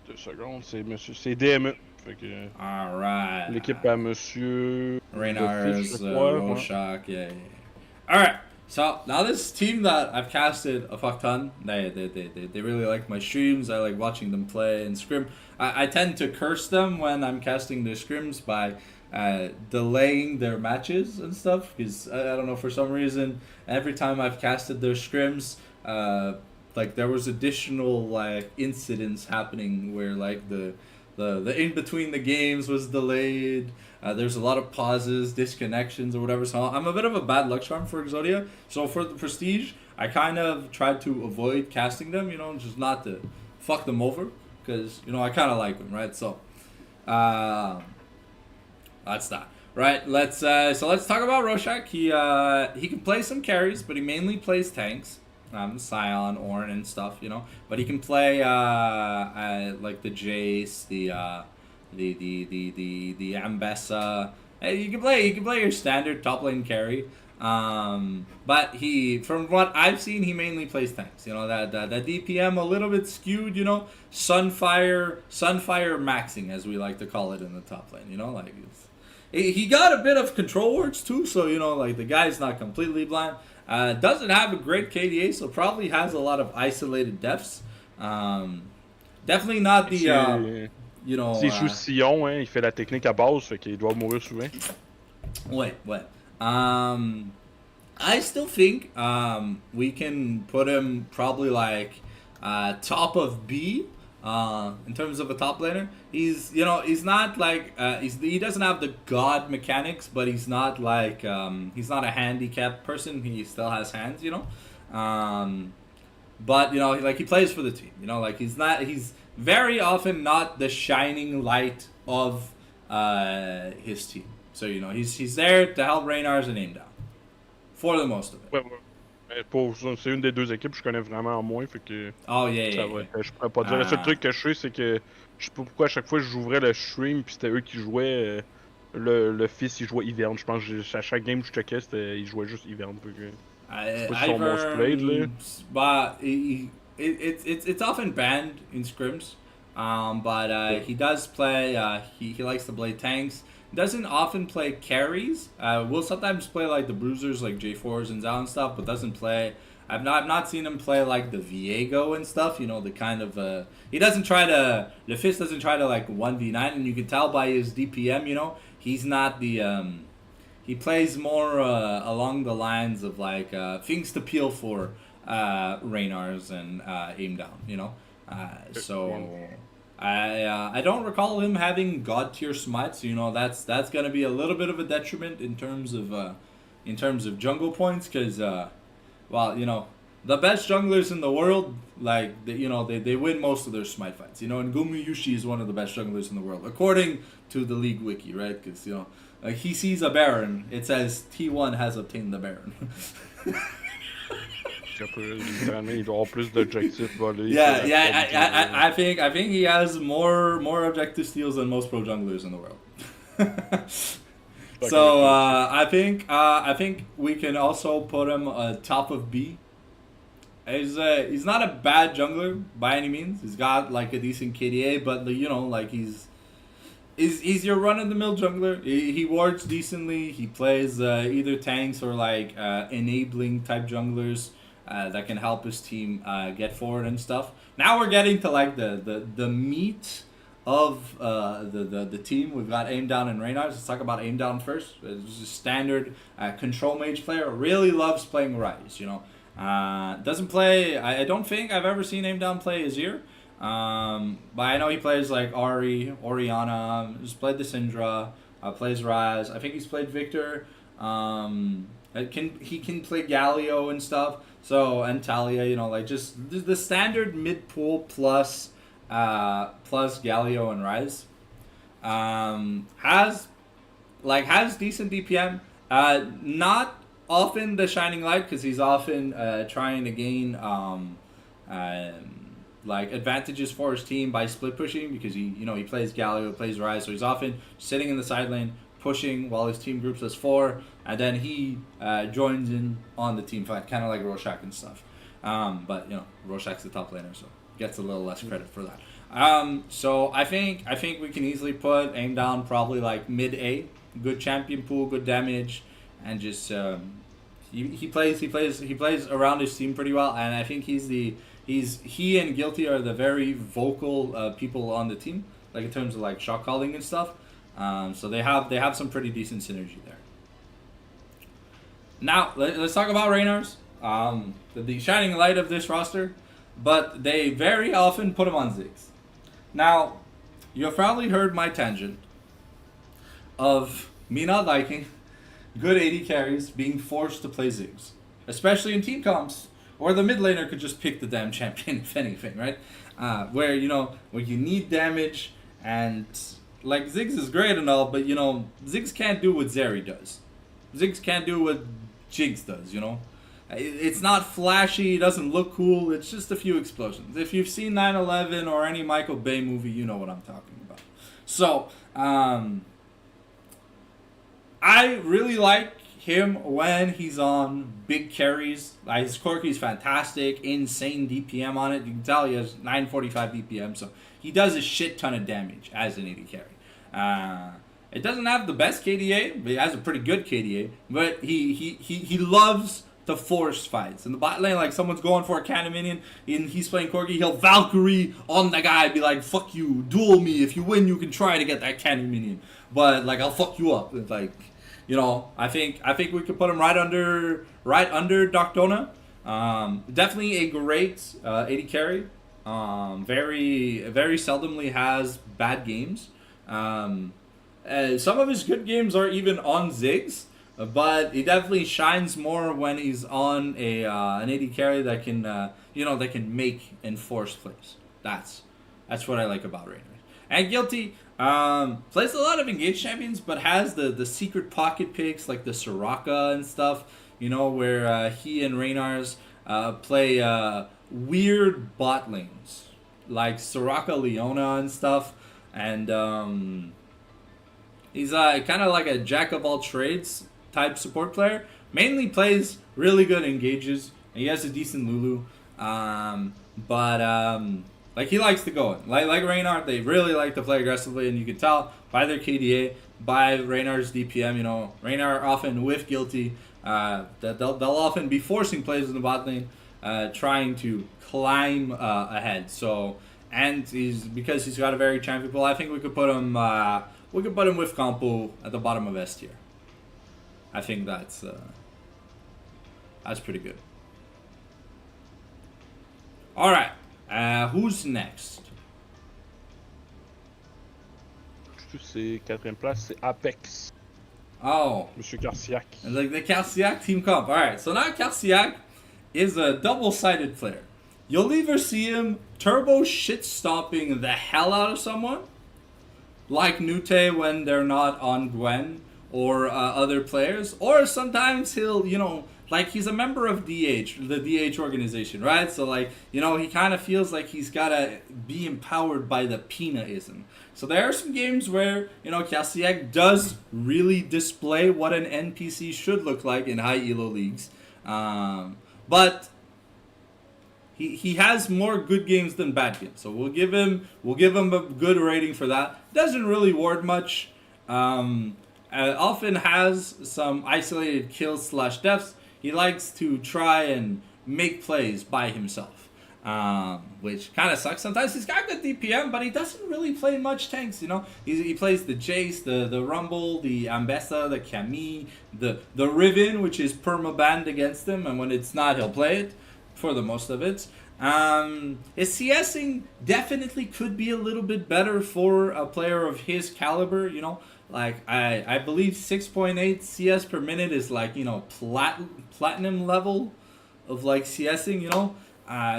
2 secondes, c'est DME. Fait que Alright. l'équipe à Monsieur Reynars, je crois. Ouais. Rorschach, yeah. Alright, so now this team that I've casted a fuck ton, they really like my streams. I like watching them play and scrim. I tend to curse them when I'm casting their scrims by delaying their matches and stuff because I don't know, for some reason every time I've casted their scrims, like there was additional like incidents happening where like the in between the games was delayed. There's a lot of pauses, disconnections, or whatever. So I'm a bit of a bad luck charm for Exodia. So for the Prestige, I kind of tried to avoid casting them, you know, just not to fuck them over, because you know I kind of like them, right? So that's that. Right, let's talk about Rorschach. He can play some carries, but he mainly plays tanks. Scion, Ornn, and stuff, you know. But he can play like the Jace, the Ambessa. Hey, you can play your standard top lane carry. But from what I've seen, he mainly plays tanks. You know, that DPM a little bit skewed. You know, Sunfire maxing, as we like to call it in the top lane. You know, like he got a bit of control words too. So you know, like the guy's not completely blind. Doesn't have a great KDA, so probably has a lot of isolated deaths. Definitely not the, you know... S'il joue Sion, hein, il fait la technique à base, fait qu'il doit mourir souvent. Wait. I still think we can put him probably like top of B. In terms of a top laner, he's not like he doesn't have the god mechanics, but he's not like he's not a handicapped person. He still has hands, you know. But you know, like he plays for the team. You know, like he's very often not the shining light of his team. So you know, he's there to help Reynars and aim down for the most of it. Ouais. C'est une des deux équipes que je connais vraiment moins, fait que Oh yeah. Je pourrais pas dire. Le seul truc que je sais, c'est que je sais pas pourquoi à chaque fois j'ouvrais le stream puis c'était eux qui jouaient. Le fils il jouait Hiverne. Je pense que à chaque game que je checkais, il jouait juste Hiverne. C'est pas son most played là. But it's often banned in scrims. But he does play. He likes to play tanks. Doesn't often play carries. Will sometimes play like the bruisers, like J4s and Zao and stuff, but doesn't play. I've not seen him play like the Viego and stuff. You know, the kind of he doesn't try to. The Fist doesn't try to like 1v9, and you can tell by his DPM. You know, he's not the. He plays more along the lines of like things to peel for Reynars and aim down. You know, so. I don't recall him having god tier smites. You know, that's gonna be a little bit of a detriment in terms of jungle points, because well, you know, the best junglers in the world, like they win most of their smite fights. You know, and Gumu Yushi is one of the best junglers in the world according to the league wiki, right? Because you know, like he sees a Baron, it says T1 has obtained the Baron. Il doit avoir plus d'objectifs volés. Yeah. I think he has more objective steals than most pro junglers in the world. So I think we can also put him top of B. He's not a bad jungler by any means. He's got like a decent KDA, but you know, like he's your run-of-the-mill jungler. He wards decently. He plays either tanks or like enabling type junglers. That can help his team get forward and stuff. Now we're getting to like the meat of the team. We've got Aim Down and Reynars. Let's talk about Aim Down first. It's a standard control mage player. Really loves playing Ryze, you know. Doesn't play. I don't think I've ever seen Aim Down play Azir. But I know he plays like Oriana, he's played the Syndra, plays Raz. I think he's played Victor. He can play Galio and stuff. So and Talia, you know, like just the standard mid pool plus Galio and Rise. Has decent DPM. Not often the shining light because he's often trying to gain like advantages for his team by split pushing because he plays Galio, plays Rise, so he's often sitting in the side lane pushing while his team groups as 4, and then he joins in on the team fight, kind of like Rorschach and stuff. But Rorschach's the top laner, so gets a little less credit for that. So I think we can easily put aim down probably like mid A, good champion pool, good damage, and just he plays around his team pretty well, and I think he and Guilty are the very vocal people on the team, like in terms of like shot calling and stuff. So they have some pretty decent synergy there. Now let's talk about Reynars, the shining light of this roster, but they very often put him on Ziggs. Now you've probably heard my tangent of me not liking good AD carries being forced to play Ziggs, especially in team comps, or the mid laner could just pick the damn champion if anything, right? Where you need damage, and like Ziggs is great and all, but Ziggs can't do what Zeri does. Ziggs can't do what Jigs does, It's not flashy, it doesn't look cool, it's just a few explosions. If you've seen 9/11 or any Michael Bay movie, you know what I'm talking about. So, I really like him when he's on big carries. His Corki is fantastic, insane DPM on it. You can tell he has 945 DPM, so he does a shit ton of damage as an AD carry. It doesn't have the best KDA, but it has a pretty good KDA. But he loves to force fights. In the bot lane, like someone's going for a cannon minion and he's playing Corki, he'll Valkyrie on the guy, be like, fuck you, duel me. If you win, you can try to get that cannon minion. But like, I'll fuck you up. It's like, I think we could put him right under Doctona. Definitely a great AD carry. Very very seldomly has bad games. Some of his good games are even on Ziggs, but he definitely shines more when he's on an AD carry that can that can make enforced plays. That's what I like about Reynars. And Guilty plays a lot of engaged champions, but has the secret pocket picks like the Soraka and stuff. Where he and Reynars play weird bot lanes like Soraka Leona and stuff, and he's kind of like a jack of all trades type support player. Mainly plays really good engages, and he has a decent Lulu. But like he likes to go in. Like Reinhardt, they really like to play aggressively, and you can tell by their KDA, by Reinhardt's DPM. Reinhardt often with Guilty, that they'll often be forcing plays in the bot lane, trying to climb ahead. So, and because he's got a very champion pool, I think we could put him with Campo at the bottom of S tier. I think that's pretty good. All right, who's next? C'est 4ème place, c'est Apex. Oh, Monsieur Carciac. Like the Carciac team comp. All right, so now Carciac is a double-sided player. You'll either see him turbo shit stomping the hell out of someone, like Nute when they're not on Gwen or other players, or sometimes he'll, like he's a member of DH, the DH organization, right? So like, he kind of feels like he's gotta be empowered by the Pina-ism. So there are some games where, Carciac does really display what an NPC should look like in high elo leagues. But he has more good games than bad games. So we'll give him a good rating for that. Doesn't really ward much. Often has some isolated kills / deaths. He likes to try and make plays by himself, which kind of sucks. Sometimes he's got good DPM, but he doesn't really play much tanks. He plays the Jace, the Rumble, the Ambessa, the Camille, the Riven, which is perma banned against him, and when it's not, he'll play it for the most of it. His CSing definitely could be a little bit better for a player of his caliber, you know. Like, I believe 6.8 CS per minute is like, you know, platinum level of like CSing, you know.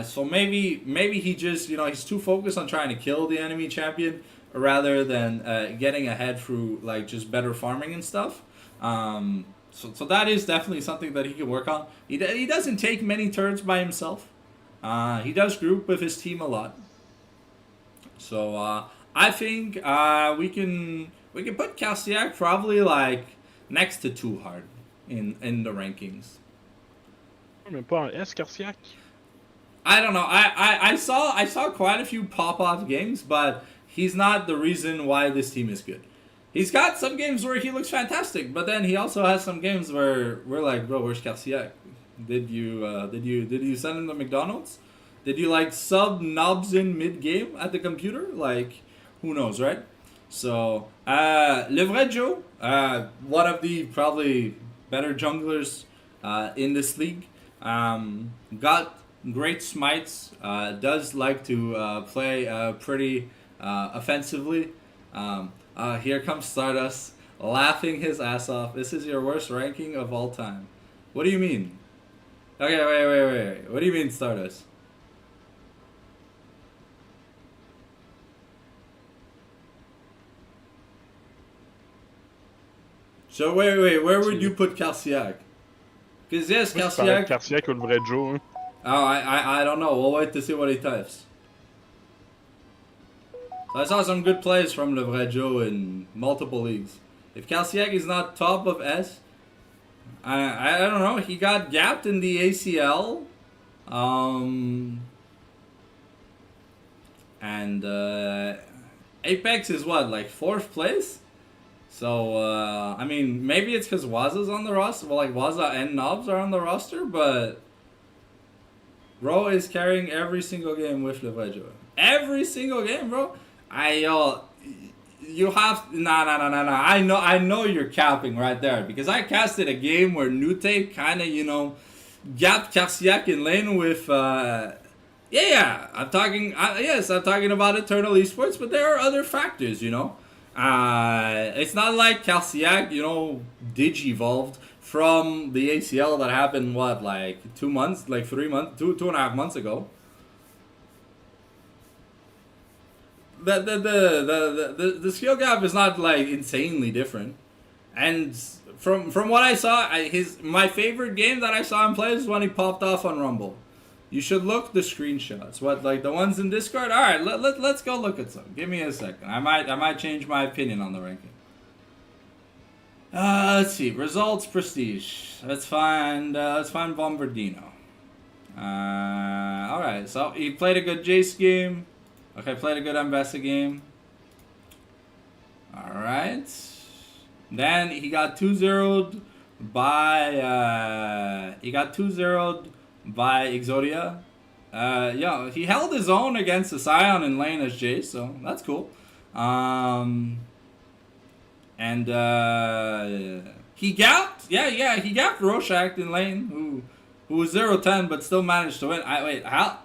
So maybe he just, you know, he's too focused on trying to kill the enemy champion rather than getting ahead through like just better farming and stuff. So that is definitely something that he can work on. He doesn't take many turns by himself. He does group with his team a lot. So I think we can put Kalsiak probably like next to Too Hard in the rankings. Mais pas en S, Carciac. I don't know. I saw quite a few pop-off games, but he's not the reason why this team is good. He's got some games where he looks fantastic, but then he also has some games where we're like, bro, where's Kalsiak? Did you send him to McDonald's? Did you like sub knobs in mid game at the computer? Like, who knows, right? So, Le Vrai Joe, one of the probably better junglers in this league, got great smites. Does like to play pretty offensively. Here comes Stardust, laughing his ass off. This is your worst ranking of all time. What do you mean? Okay, wait. What do you mean, Stardust? So wait, where would you put Kalsiak? Because yes, Kalsiak. Carciac ou le vrai Joe, hein. Oh, I don't know. We'll wait to see what he types. So I saw some good plays from Le Vrai Joe in multiple leagues. If Kalsiak is not top of S, I don't know. He got gapped in the ACL. And Apex is what, like 4th place? So, I mean, maybe it's because Waza's on the roster. Well, like, Waza and Knobs are on the roster, but Bro is carrying every single game with Le Vrai Joe. Every single game, bro. You have nah. I know you're capping right there because I casted a game where Nute kind of gapped Karsiak in lane with I'm talking about Eternal Esports, but there are other factors, It's not like Karsiak, digivolved from the ACL that happened like 2 months, like 3 months, 2.5 months ago. The skill gap is not like insanely different, and from what I saw, my favorite game that I saw him play is when he popped off on Rumble. You should look the screenshots. What, like the ones in Discord? All right, let's go look at some. Give me a second. I might change my opinion on the ranking. Let's see. Results, prestige. Let's find Bombardino. All right. So he played a good Jace game. Okay, played a good Ambessa game. All right. Then he got 2-0'd by Exodia. He held his own against the Scion in lane as Jace, so that's cool. He gapped. He gapped Rorschach in lane, who was 0-10 but still managed to win. How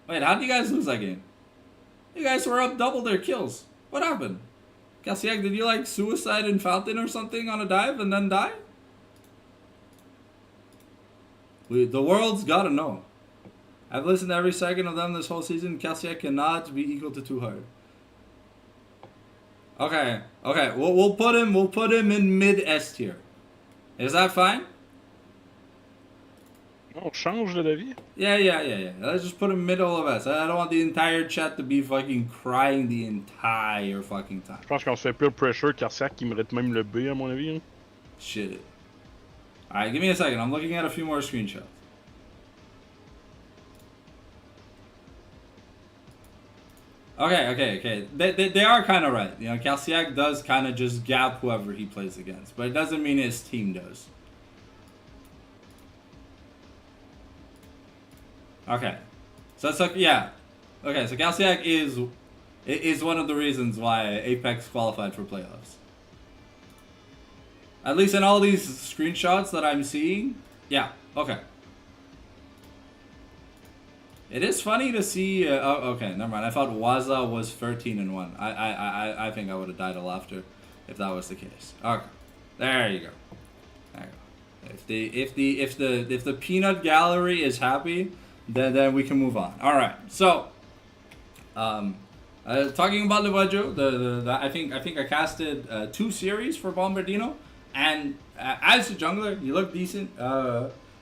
did you guys lose that game? You guys were up double their kills. What happened? Kalsiak, did you like suicide in Fountain or something on a dive and then die? The world's gotta know. I've listened to every second of them this whole season. Kalsiak cannot be equal to Too Hard. Okay. We'll put him in mid S tier. Is that fine? On change d'avis? Yeah. Let's just put him middle of S. I don't want the entire chat to be fucking crying the entire fucking time. Je pense qu'on se fait peer pressure, Carciac qui mérite même le B à mon avis. Hein. Shit. Alright, give me a second. I'm looking at a few more screenshots. Okay. They are kind of right. Kalsiak does kind of just gap whoever he plays against, but it doesn't mean his team does. Okay, so Kalsiak is one of the reasons why Apex qualified for playoffs. At least in all these screenshots that I'm seeing, yeah. Okay. It is funny to see. Okay, never mind. I thought Waza was 13-1. I think I would have died of laughter if that was the case. Okay, there you go. There you go. If the peanut gallery is happy, then we can move on. All right. So, talking about Levaggio, I think I casted 2 series for Bombardino, and as a jungler, you look decent.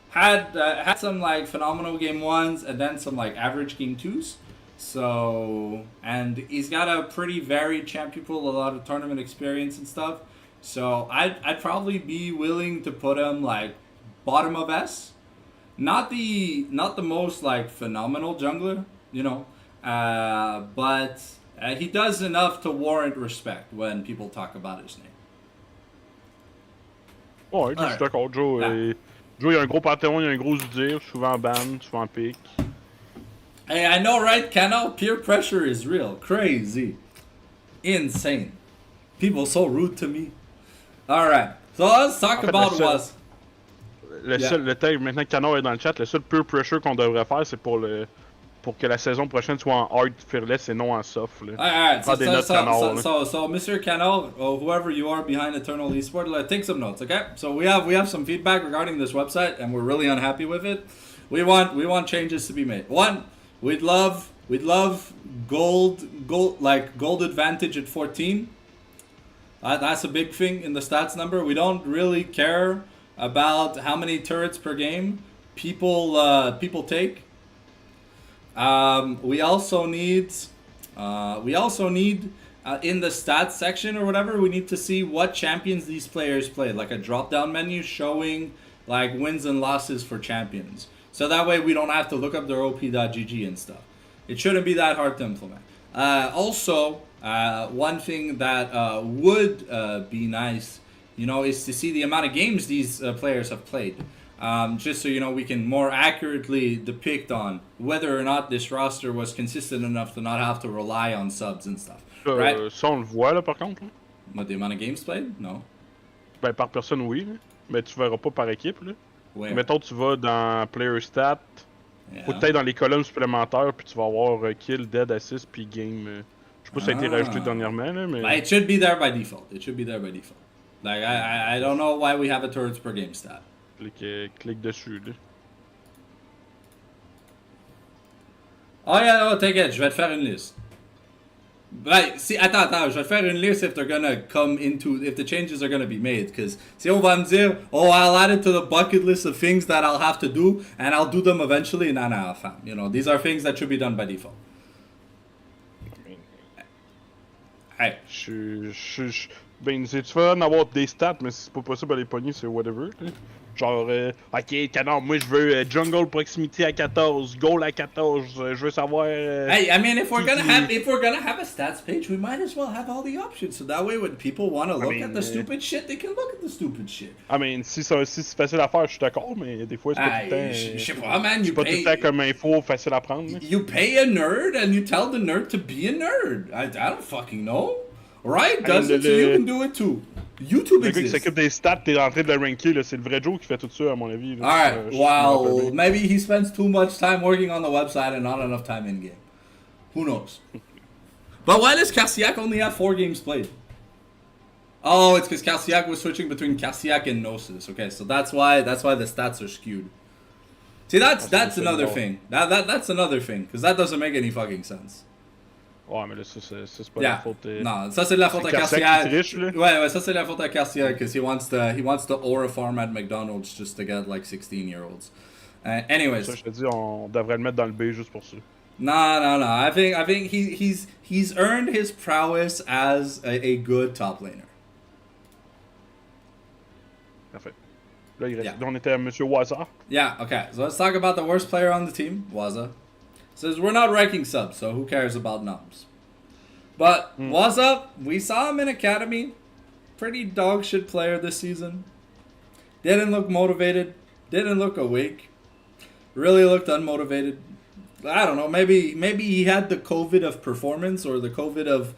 Had some like phenomenal game 1s and then some like average game 2s. So, and he's got a pretty varied champion pool, a lot of tournament experience and stuff. So I'd probably be willing to put him like bottom of S. Not the most like phenomenal jungler, you know, but he does enough to warrant respect when people talk about his name. Ouais, je suis d'accord. Joe, Joe, il a un gros panthéon, il a un gros Udyr, souvent ban, souvent pick. Hey, I know, right? Canal, peer pressure is real. Crazy. Insane. People so rude to me. Alright, so let's talk about was. Le temps, maintenant que Canard est dans le chat, le seul peer pressure qu'on devrait faire, c'est pour que la saison prochaine soit en hard fearless et non en soft. Alright, so Mr. Canal, or whoever you are behind Eternal Esport, take some notes, okay? So we have some feedback regarding this website, and we're really unhappy with it. We want changes to be made. One, we'd love gold advantage at 14. That's a big thing in the stats number. We don't really care about how many turrets per game people take. We also need in the stats section or whatever, we need to see what champions these players played, like a drop down menu showing like wins and losses for champions. So that way we don't have to look up their op.gg and stuff. It shouldn't be that hard to implement. Also, one thing that would be nice, you know, is to see the amount of games these players have played. Just so you know, we can more accurately depict on whether or not this roster was consistent enough to not have to rely on subs and stuff. Right? Ça, on le voit, là, par contre. Là. What, the amount of games played? No. Ben, par personne, oui. Là. Mais tu verras pas par équipe. Là. Where? Mettons, tu vas dans Player Stat, Yeah. ou peut-être dans les colonnes supplémentaires, puis tu vas avoir kill, dead, assist, puis game. Je sais pas si ça a été rajouté dernièrement, là, mais... It should be there by default. Like, I don't know why we have a turrets per game stat. Clique dessus, là. Oh yeah, no, take it. Je vais te faire une liste. Right, si, attends, je vais te faire une liste if they're gonna come into, if the changes are gonna be made. Because si on va me dire, oh, I'll add it to the bucket list of things that I'll have to do, and I'll do them eventually, nah, fam. You know, these are things that should be done by default. Hey. Ben, c'est différent d'avoir des stats, mais si c'est pas possible à les pogner, c'est whatever. Là. Genre, ok, Canard, moi je veux jungle proximité à 14, goal à 14, je veux savoir. Hey, I mean, if we're gonna have a stats page, we might as well have all the options. So that way, when people want to look at the stupid shit, they can look at the stupid shit. I mean, si c'est facile à faire, je suis d'accord, mais des fois c'est pas tout le temps. Je sais pas, man. C'est pas tout le temps comme info facile à prendre. Là. You pay a nerd and you tell the nerd to be a nerd. I don't fucking know. Right? Does it? So you can do it too. YouTube exists. Le gars qui exists. s'occupe des stats, t'es en train de le ranker, c'est le vrai Joe qui fait tout ça, à mon avis. Là. Alright, well, maybe he spends too much time working on the website and not enough time in game. Who knows? But why does Karsiak only have 4 games played? Oh, it's because Karsiak was switching between Karsiak and Gnosis. Okay, so that's why the stats are skewed. See, that's another thing. That's another thing, because that doesn't make any fucking sense. Ouais, mais là, ça c'est pas la faute. Non, ça c'est de la faute à Karsiak. Ouais, ça c'est de la faute à Karsiak, because he wants the aura farm at McDonald's just to get like 16-year-olds. Anyways. Ça, je te dis, on devrait le mettre dans le B juste pour ça. No. I think he's earned his prowess as a good top laner. Parfait. Là, on était à Monsieur Waza. Yeah, okay. So let's talk about the worst player on the team, Waza. Says we're not ranking subs, so who cares about nums? But Waza, we saw him in Academy. Pretty dog shit player this season. Didn't look motivated. Didn't look awake. Really looked unmotivated. I don't know. Maybe he had the COVID of performance or the COVID of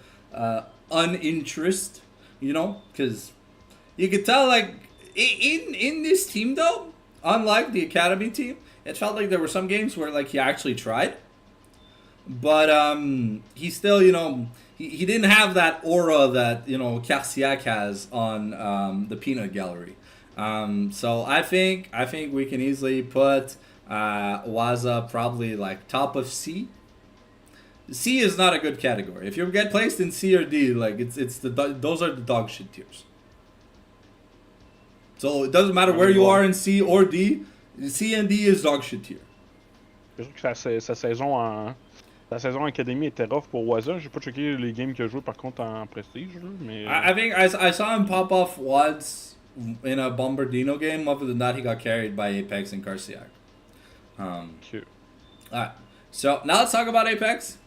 uninterest. You know, because you could tell like in this team though, unlike the Academy team, it felt like there were some games where like he actually tried, but he still, he didn't have that aura that Carciac has on the peanut gallery. So I think we can easily put Waza probably like top of C. C is not a good category. If you get placed in C or D, like those are the dog shit tiers. So it doesn't matter where you are in C or D. C and D is dog shit tier. C'est sûr que sa saison académie était rough pour Waza. J'ai pas checké les games qu'il a joué par contre en prestige, là, mais. I think I saw him pop off once in a Bombardino game. Other than that, he got carried by Apex and Carciac. Cute. Alright, so now let's talk about Apex.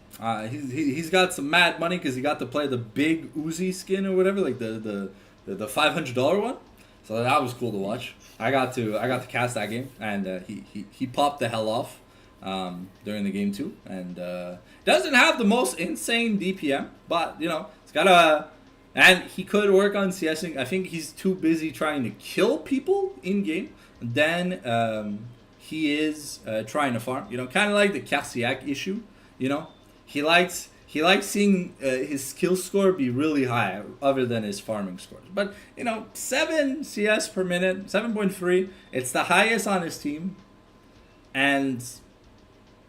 He's got some mad money because he got to play the big Uzi skin or whatever, like the $500 one. So that was cool to watch. I got to cast that game, and he popped the hell off during the game too. And doesn't have the most insane DPM, but it's got a. And he could work on CSing. I think he's too busy trying to kill people in game. Then he is trying to farm. Kind of like the Carciac issue. He likes seeing his skill score be really high, other than his farming scores. But 7 CS per minute, 7.3. It's the highest on his team, and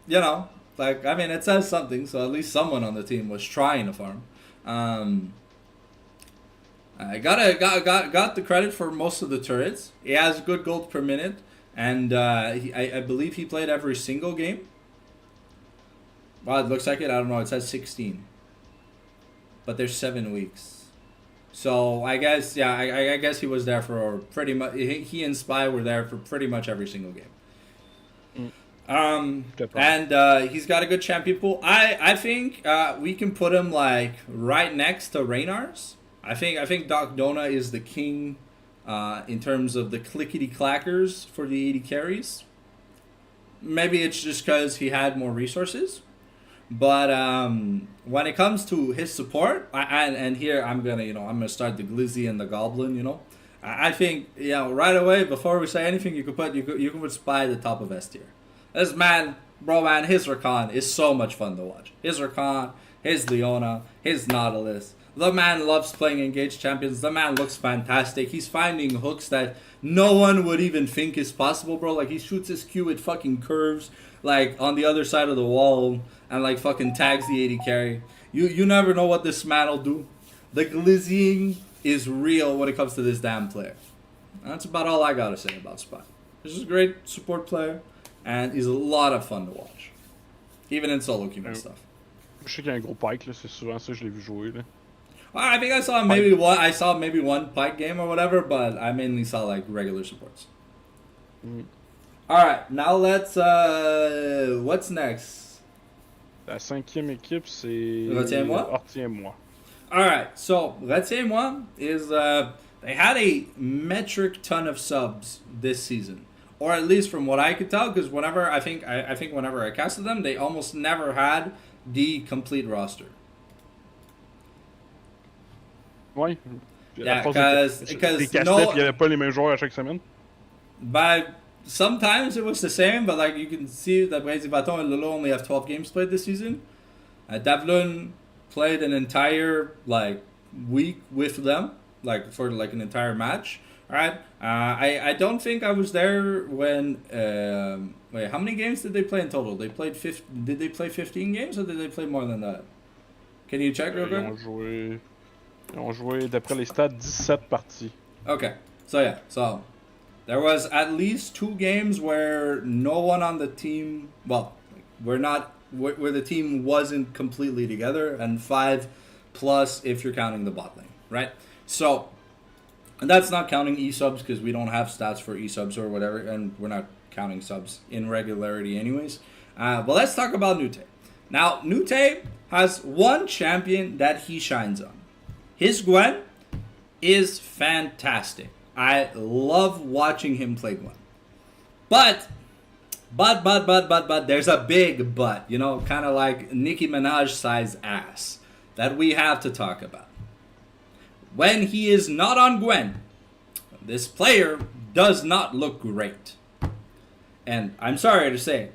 it says something. So at least someone on the team was trying to farm. I got the credit for most of the turrets. He has good gold per minute, and I believe he played every single game. Wow, it looks like it. I don't know. It says 16, but there's 7 weeks. So I guess I guess he was there for pretty much. He and Spy were there for pretty much every single game. And he's got a good champion pool. I think we can put him like right next to Reynars. I think Doc Dona is the king in terms of the clickety clackers for the 80 carries. Maybe it's just because he had more resources. But when it comes to his support, and here I'm gonna start the Glizzy and the Goblin. I think right away before we say anything, you can put Spy at the top of S tier. This man, his Rakan is so much fun to watch. His Rakan, his Leona, his Nautilus. The man loves playing engaged champions. The man looks fantastic. He's finding hooks that no one would even think is possible, bro. Like, he shoots his Q with fucking curves, like, on the other side of the wall, and, like, fucking tags the 80 carry. You never know what this man will do. The glizzying is real when it comes to this damn player. And that's about all I gotta say about Spy. He's just a great support player, and he's a lot of fun to watch. Even in solo queue and stuff. Je sais qu'il y a un gros Pike, là. C'est souvent ça que je l'ai vu jouer, là. I think I saw maybe one Pike game or whatever, but I mainly saw like regular supports. Alright, now let's what's next? La 5e équipe, c'est Retiens-moi. Retiens-moi. Alright, so Retiens-moi is they had a metric ton of subs this season. Or at least from what I could tell, because whenever I think whenever I casted them, they almost never had the complete roster. Ouais. Yeah, because il y avait pas les mêmes joueurs à chaque semaine. But sometimes it was the same, but like you can see that Brazy Baton and Lolo only have 12 games played this season. Davlun played an entire like week with them, like for like an entire match. All right. I don't think I was there when. Wait, how many games did they play in total? Did they play 15 games or did they play more than that? Can you check real quick? Ils ont joué, d'après les stats, 17 parties. Okay, so there was at least 2 games where no one on the team, where the team wasn't completely together, and 5 plus if you're counting the bot lane, right? So, and that's not counting e-subs because we don't have stats for e-subs or whatever, and we're not counting subs in regularity anyways. But let's talk about Nute. Now, Nute has one champion that he shines on. His Gwen is fantastic. I love watching him play Gwen. But, there's a big but, kind of like Nicki Minaj size ass that we have to talk about. When he is not on Gwen, this player does not look great. and I'm sorry to say,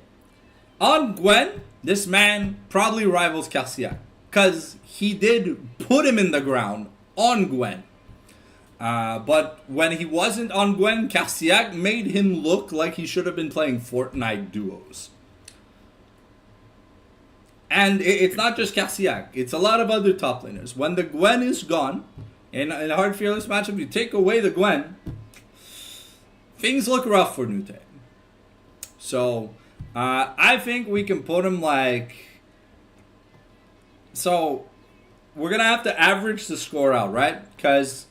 on Gwen, this man probably rivals Karsiak. Because he did put him in the ground on Gwen. But when he wasn't on Gwen, Karsiak made him look like he should have been playing Fortnite duos. And it's not just Karsiak, it's a lot of other top laners. When the Gwen is gone, in a hard Fearless matchup, you take away the Gwen, things look rough for Nute. So, I think we can put him like... So, we're going to have to average the score out, right? Because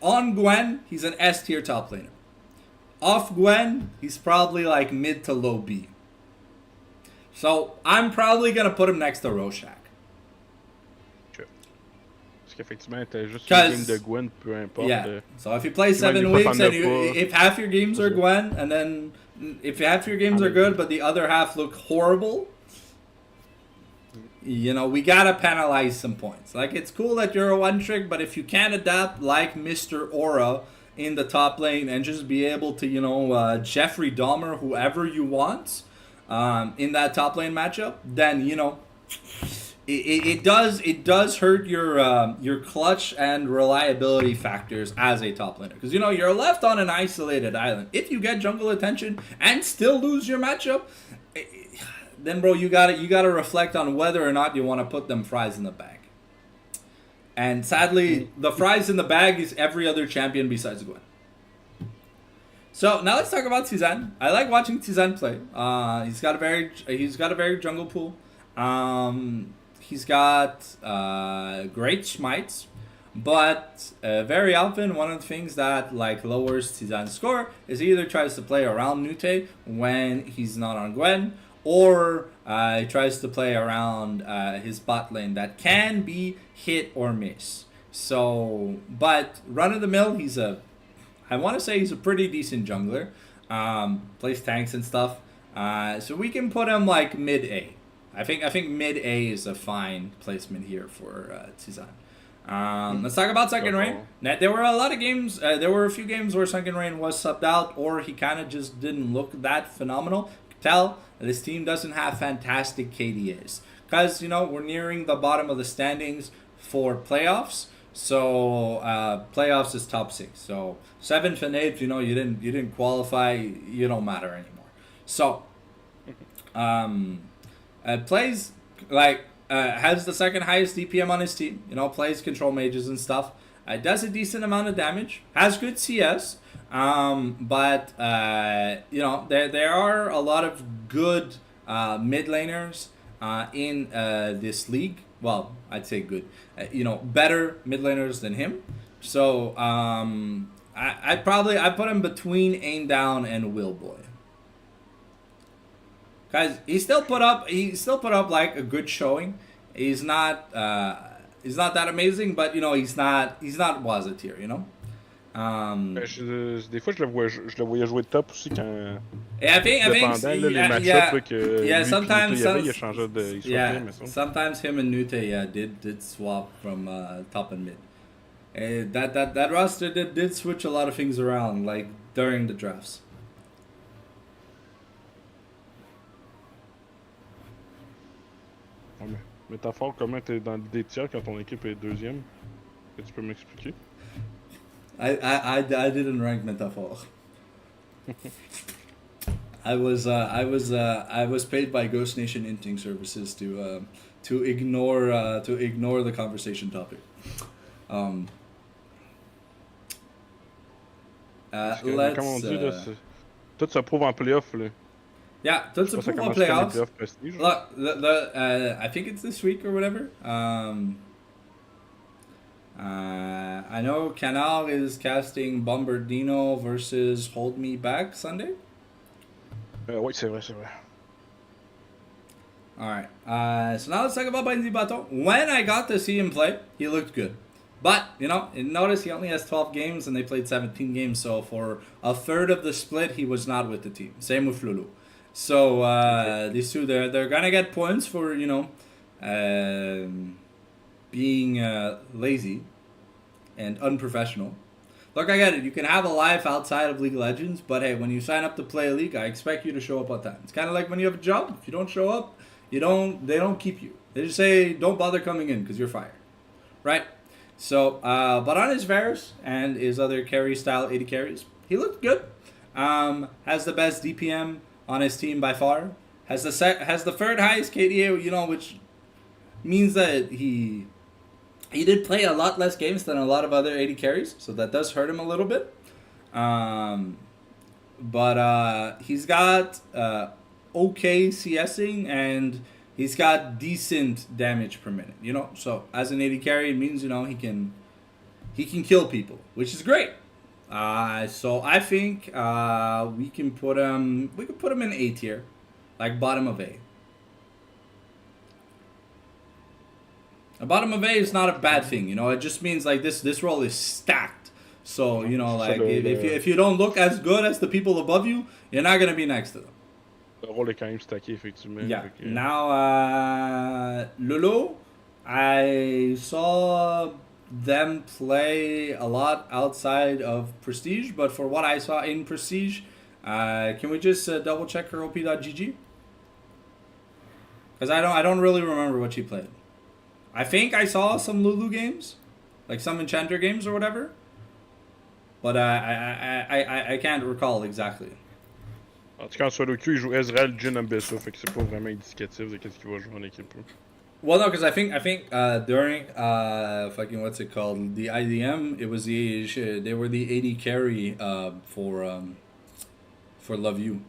on Gwen, he's an S tier top laner. Off Gwen, he's probably like mid to low B. So, I'm probably going to put him next to Rorschach. Parce qu'effectivement, t'as juste une game de Gwen, peu importe. Yeah. So if you play 7 weeks, and if half your games are Gwen, and then if half your games are good, but the other half look horrible, you know, we gotta penalize some points. Like, it's cool that you're a one trick, but if you can't adapt like Mr. Aura in the top lane and just be able to, you know, Jeffrey Dahmer, whoever you want, in that top lane matchup, then, you know, it does hurt your clutch and reliability factors as a top laner, because you know you're left on an isolated island. If you get jungle attention and still lose your matchup, then bro, you gotta reflect on whether or not you want to put them fries in the bag. And sadly, the fries in the bag is every other champion besides Gwen. So now let's talk about Tizan. I like watching Tizan play. He's got a very jungle pool. He's got great smites, but very often one of the things that like lowers Tizan's score is he either tries to play around Nute when he's not on Gwen, or he tries to play around his bot lane that can be hit or miss. So, but run of the mill, I want to say he's a pretty decent jungler. Plays tanks and stuff. So we can put him like mid A. I think mid A is a fine placement here for Tizan. Let's talk about Second Rain. There were a lot of games. There were a few games where Second Rain was subbed out, or he kind of just didn't look that phenomenal. You can tell this team doesn't have fantastic KDAs, because you know we're nearing the bottom of the standings for playoffs. So playoffs is top 6. So 7th and 8th, you know, you didn't qualify. You don't matter anymore. So. Plays like has the second highest DPM on his team. You know, plays control mages and stuff. Does a decent amount of damage. Has good CS. But you know, there are a lot of good mid laners in this league. Well, I'd say good. You know, better mid laners than him. So I put him between Aim Down and Willboy. Guys, he still put up like a good showing. He's not that amazing, but you know he's not was a tier, you know. Des fois je le voyais jouer top aussi quand. Yeah, I think les matchups que sometimes il changeait de sometimes him and Nute did swap from top and mid. That roster did switch a lot of things around like during the drafts. Métaphore, comment t'es dans des tiers quand ton équipe est deuxième? Est-ce que tu peux m'expliquer? I didn't rank Métaphore. I was paid by Ghost Nation Inting Services to ignore the conversation topic. Comme on dit, là, tout se prouve en playoff. Là. Yeah, tout se prouve en playoffs. Look, I think it's this week or whatever. I know Canal is casting Bombardino versus Hold Me Back Sunday. Oui, c'est vrai. Alright, so now let's talk about Benzi Bato. When I got to see him play, he looked good. But, you know, notice he only has 12 games and they played 17 games. So for a third of the split, he was not with the team. Same with Lulu. So these two, they're gonna get points for, you know, being lazy and unprofessional. Look, I get it. You can have a life outside of League of Legends, but hey, when you sign up to play a league, I expect you to show up on time. It's kind of like when you have a job. If you don't show up, they don't keep you. They just say don't bother coming in because you're fired, right? So, but on his Varus and his other carry style 80 carries, he looked good. Has the best DPM on his team by far. Has the third highest KDA, which means that he did play a lot less games than a lot of other 80 carries, so that does hurt him a little bit. But he's got okay CSing and he's got decent damage per minute, So as an 80 carry, it means he can kill people, which is great. So I think we can put him in A tier, like bottom of A. A bottom of A is not a bad thing, It just means like this role is stacked. So like if you don't look as good as the people above you, you're not gonna be next to them. Le rôle est quand même stacké, effectivement. Yeah. Now, Lolo, I saw them play a lot outside of Prestige, but for what I saw in Prestige, can we just double check her OP.gg? Because I don't really remember what she played. I think I saw some Lulu games, like some Enchanter games or whatever, but I can't recall exactly. En tout cas, en solo queue, il joue Ezreal, Jhin, Ambessa, fait que c'est pas vraiment indicatif de qu'est-ce qu'il va jouer en équipe. Well, no, because I think during fucking what's it called, the IDM, it was they were the 80 carry for Love You.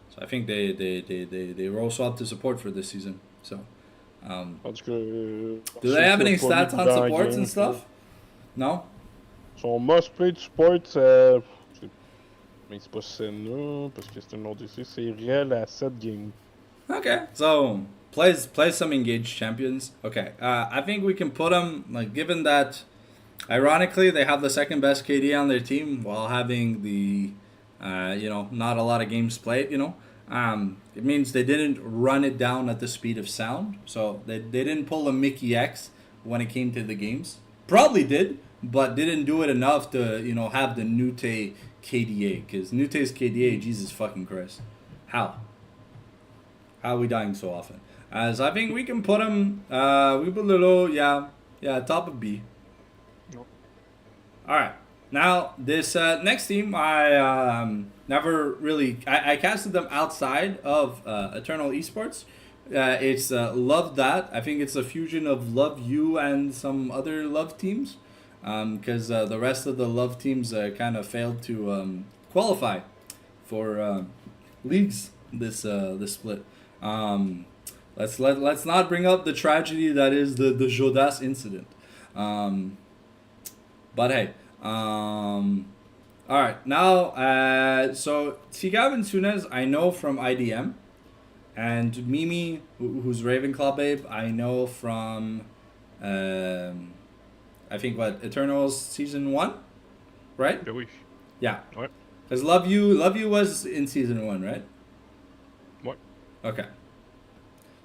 So I think they were also up to support for this season. So do they have any stats on supports and stuff? No. Son must play de support, mais c'est pas Senna, parce que c'est un autre DC, c'est réel à 7 games. Okay, so plays some engaged champions. Okay, I think we can put them, like, given that, ironically, they have the second best KD on their team while having the, not a lot of games played, it means they didn't run it down at the speed of sound. So they didn't pull a Mickey X when it came to the games. Probably did, but didn't do it enough to, have the Nute KDA. Because Nute's KDA, Jesus fucking Christ. How are we dying so often? So I think we can put him, we put Lilo, yeah, top of B. Nope. Alright, now this next team, I never really, I casted them outside of Eternal Esports. It's Love That. I think it's a fusion of Love You and some other Love teams. Because the rest of the Love teams kind of failed to qualify for leagues this split. Let's not bring up the tragedy that is the Jodas incident. But hey, all right, now so Tigab and Sunez I know from IDM, and Mimi, who's Ravenclaw Babe, I know from I think Eternals season 1, right? Yeah. Ouais. Because Love You was in season 1, right? What? Okay.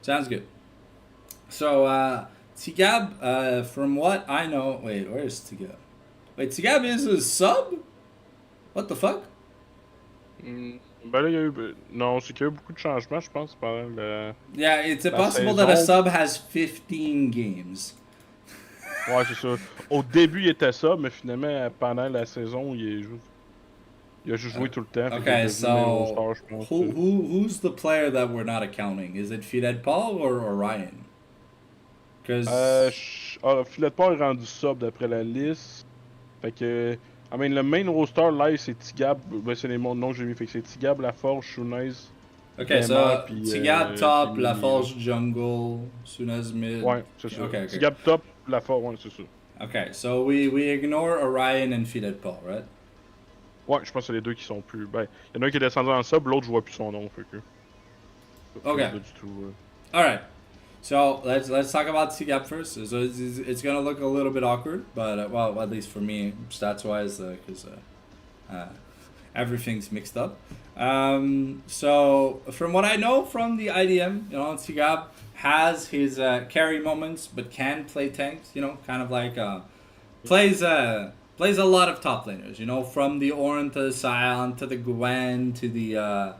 Sounds good. So Tigab, from what I know, wait, where is Tigab? Wait, Tigab is a sub? What the fuck? Ben là, il y a eu... Non, c'est qu'il y a eu beaucoup de changements, je pense, pendant le... Yeah, it's possible that a sub has 15 games. Ouais, c'est ça. Au début, il était ça, mais finalement, pendant la saison, il a juste joué tout le temps. Okay, so who's the player that we're not accounting? Is it Fidel Paul or Orion? Because Filet Paul est rendu sub d'après la liste. Fait que... le main roster live, c'est Tigab. Ben, c'est les noms que j'ai mis. Fait que c'est Tigab, Laforge, Shunez. Okay, so Tigab top, Laforge jungle, Sunez mid. Ouais, c'est ça. Okay. Tigab top, Laforge, ouais, c'est ça. Okay, so we ignore Orion and Fidel Paul, right? Ouais, je pense que c'est les deux qui sont plus... Ben, il y en a un qui est descendu en sub, l'autre je vois plus son nom, fait que... Okay. Alright. So let's talk about Tigab first. So it's gonna look a little bit awkward, but well, at least for me, stats wise, because everything's mixed up. So from what I know from the IDM, Tigab has his carry moments, but can play tanks. Kind of like plays plays a lot of top laners. You know, from the Ornn to the Scion to the Gwen to the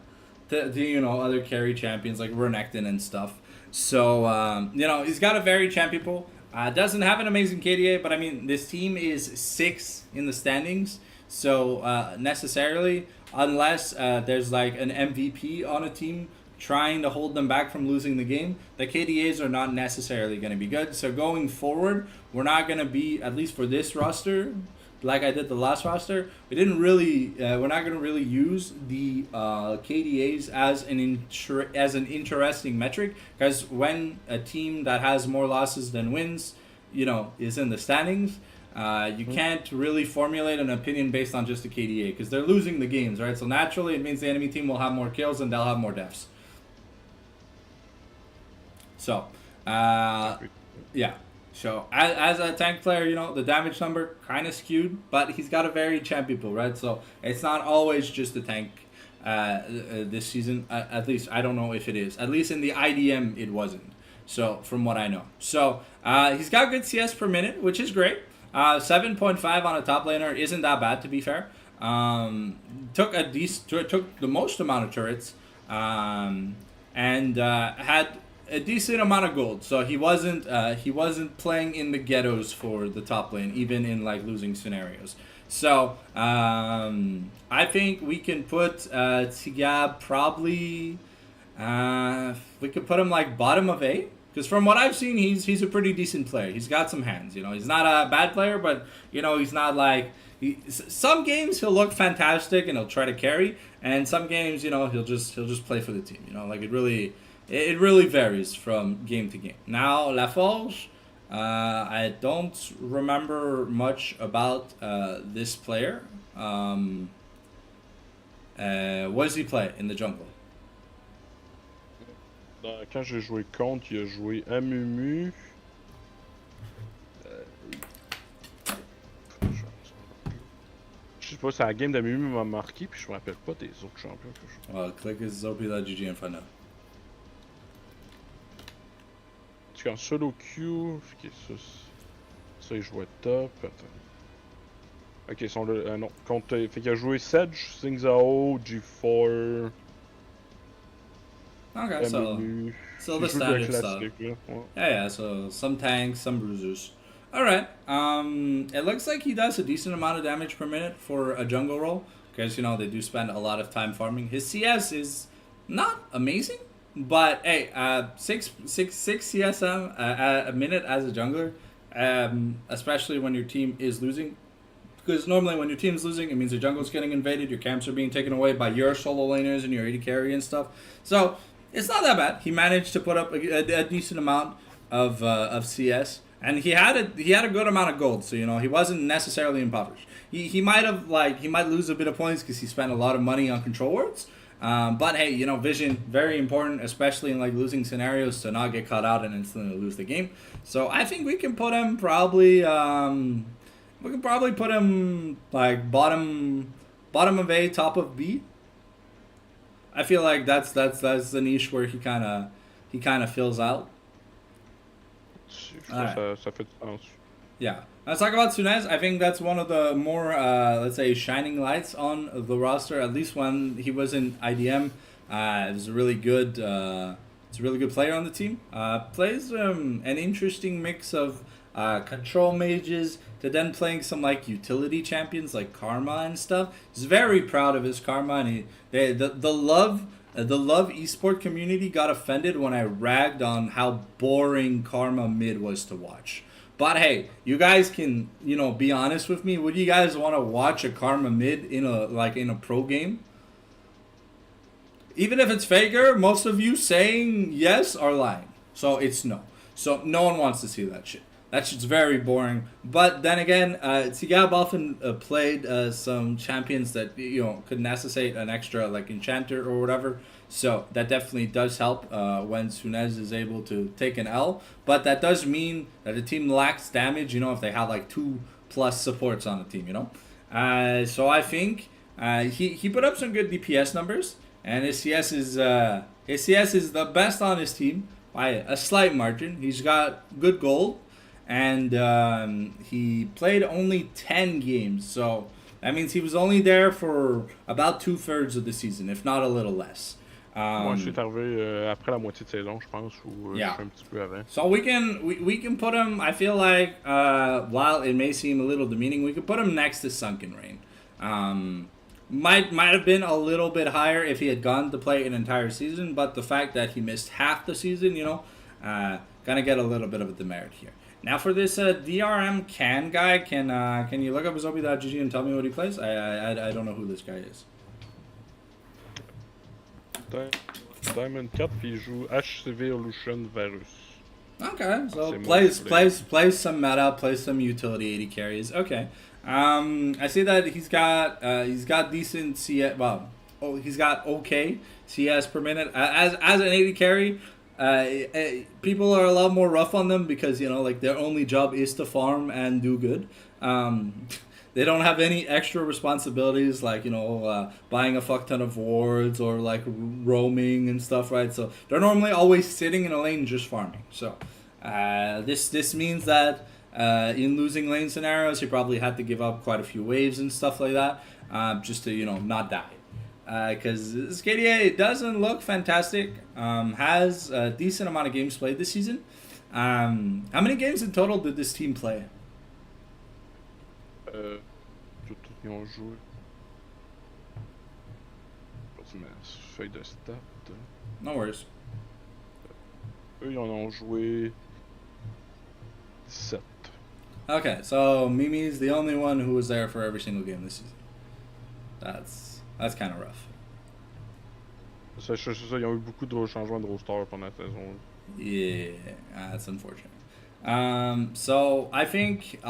you know, other carry champions like Renekton and stuff. So you know, he's got a very champion pool. Doesn't have an amazing KDA, but I mean, this team is 6th in the standings. So necessarily, unless there's like an MVP on a team trying to hold them back from losing the game, the KDAs are not necessarily going to be good. So going forward, we're not going to be, at least for this roster, like I did the last roster, we're not going to really use the KDAs as an interesting metric, because when a team that has more losses than wins, you know, is in the standings, you can't really formulate an opinion based on just the KDA, because they're losing the games, right? So naturally, it means the enemy team will have more kills and they'll have more deaths. So, yeah. So, as a tank player, you know, the damage number kind of skewed, but he's got a very champion pool, right? So, it's not always just the tank this season. At least, I don't know if it is. At least in the IDM, it wasn't. So, from what I know. So, he's got good CS per minute, which is great. 7.5 on a top laner isn't that bad, to be fair. Took the most amount of turrets, and had a decent amount of gold. So he wasn't playing in the ghettos for the top lane, even in like losing scenarios. So I think we can put Tigab probably. We could put him like bottom of A. Because from what I've seen, he's a pretty decent player. He's got some hands, you know. He's not a bad player, but you know, he's not like some games he'll look fantastic and he'll try to carry, and some games, you know, he'll just play for the team. You know, like it really varies from game to game. Now La Forge, I don't remember much about this player. What does he play in the jungle? Quand j'ai joué contre, il a joué Amumu. Je sais pas si la game d'Amumu m'a marqué, puis je me rappelle pas des autres champions que je joue. Well, click his Zombie.gg and find out. En tout cas, en solo queue, ok, ça il jouait top. Attends. Ok, ils sont là. Non, contre. Fait qu'il a joué Sedge, Singzao, G4. Okay, so the standard stuff. Yeah, so some tanks, some bruisers. Alright, it looks like he does a decent amount of damage per minute for a jungle role, because, you know, they do spend a lot of time farming. His CS is not amazing, but hey, 6 CSM a minute as a jungler, especially when your team is losing. Because normally when your team's losing, it means your jungle's getting invaded, your camps are being taken away by your solo laners and your AD carry and stuff. So it's not that bad. He managed to put up a decent amount of CS, and he had a good amount of gold. So, you know, he wasn't necessarily impoverished. He might lose a bit of points because he spent a lot of money on control wards. But hey, you know, vision very important, especially in like losing scenarios, to not get caught out and instantly lose the game. So I think we can put him probably. We can probably put him like bottom of A, top of B. I feel like that's the niche where he kind of fills out. Ça fait du sens. Yeah. Let's talk about Sunez. I think that's one of the more let's say shining lights on the roster. At least when he was in IDM, it was a really good. It's a really good player on the team. Plays an interesting mix of control mages to then playing some like utility champions like Karma and stuff. He's very proud of his Karma, and the love esport community got offended when I ragged on how boring Karma mid was to watch. But hey, you guys can, you know, be honest with me. Would you guys want to watch a Karma mid in a pro game? Even if it's faker, most of you saying yes are lying. So it's no. So no one wants to see that shit. That shit's very boring. But then again, Tigab often played some champions that, you know, could necessitate an extra like enchanter or whatever. So that definitely does help when Sunez is able to take an L. But that does mean that the team lacks damage, you know, if they have like 2+ supports on the team, you know. So I think he put up some good DPS numbers, and his CS is the best on his team by a slight margin. He's got good gold. and he played only 10 games. So that means he was only there for about 2/3 of the season, if not a little less. Moi, je suis arrivé après la moitié de saison, je pense, ou je Yeah. suis un petit peu avant. So we can put him. I feel like while it may seem a little demeaning, we could put him next to Sunken Rain. Might have been a little bit higher if he had gone to play an entire season, but the fact that he missed half the season, gonna get a little bit of a demerit here. Now for this DRM can guy, can you look up his Obi.gg and tell me what he plays? I don't know who this guy is. Diamond 4, puis il joue HCV Evolution Varus. Okay, so C'est plays some meta, plays some utility 80 carries. Okay, I see that he's got decent CS. Well, he's got okay CS per minute as an 80 carry. People are a lot more rough on them because like their only job is to farm and do good. They don't have any extra responsibilities like buying a fuck ton of wards or like roaming and stuff, right? So they're normally always sitting in a lane just farming. So this means that in losing lane scenarios, he probably had to give up quite a few waves and stuff like that just to not die. Because this KDA doesn't look fantastic. Has a decent amount of games played this season. How many games in total did this team play? Tout, ils ont joué. Je ma feuille de stats. No worries. Eux, ils en ont joué 17. Okay, so Mimi's the only one who was there for every single game this season. That's kind of rough. C'est ça, ils ont eu beaucoup de changements de roster pendant la saison. Yeah, that's unfortunate. So I think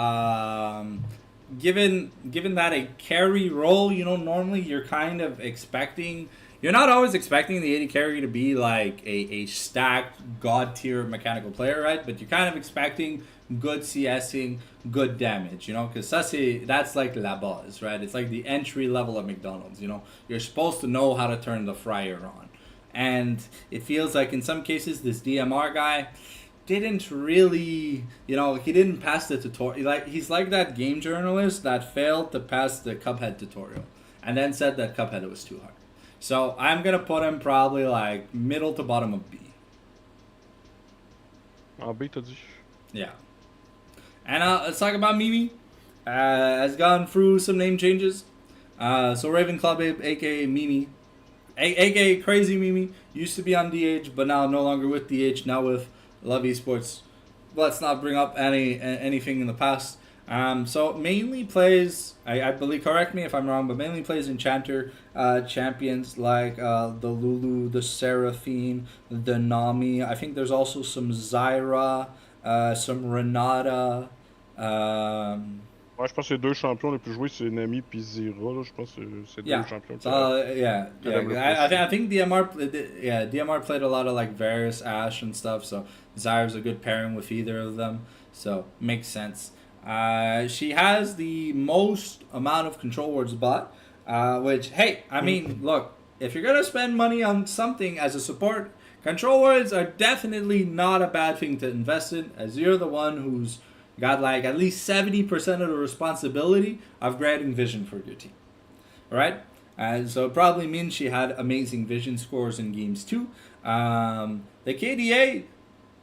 given that a carry role, normally you're kind of expecting. You're not always expecting the 80 carry to be like a stacked god tier mechanical player, right? But you're kind of expecting good CSing, good damage, because that's like la base, right? It's like the entry level of McDonald's, You're supposed to know how to turn the fryer on. And it feels like in some cases this DMR guy didn't really, he didn't pass the tutorial. Like he's like that game journalist that failed to pass the Cuphead tutorial and then said that Cuphead was too hard. So I'm gonna put him probably like middle to bottom of B. En B, t'as dit? Yeah. And let's talk about Mimi. Has gone through some name changes. So Ravenclaw Babe, aka Mimi, aka Crazy Mimi, used to be on DH, but now no longer with DH. Now with Love Esports. Let's not bring up anything in the past. So mainly plays, I believe, correct me if I'm wrong, but mainly plays Enchanter champions like the Lulu, the Seraphine, the Nami. I think there's also some Zyra, some Renata. Ouais, je pense que les deux champions les plus joués, c'est Nami puis Zira. Là. Je pense que c'est deux champions. Yeah. I think DMR played a lot of like Varus, Ashe, and stuff. So Zyra's a good pairing with either of them. So makes sense. She has the most amount of control wards bought, which, hey, I mean, look, if you're going to spend money on something as a support, control wards are definitely not a bad thing to invest in, as you're the one who's got like at least 70% of the responsibility of granting vision for your team. Right? And so it probably means she had amazing vision scores in games too. The KDA,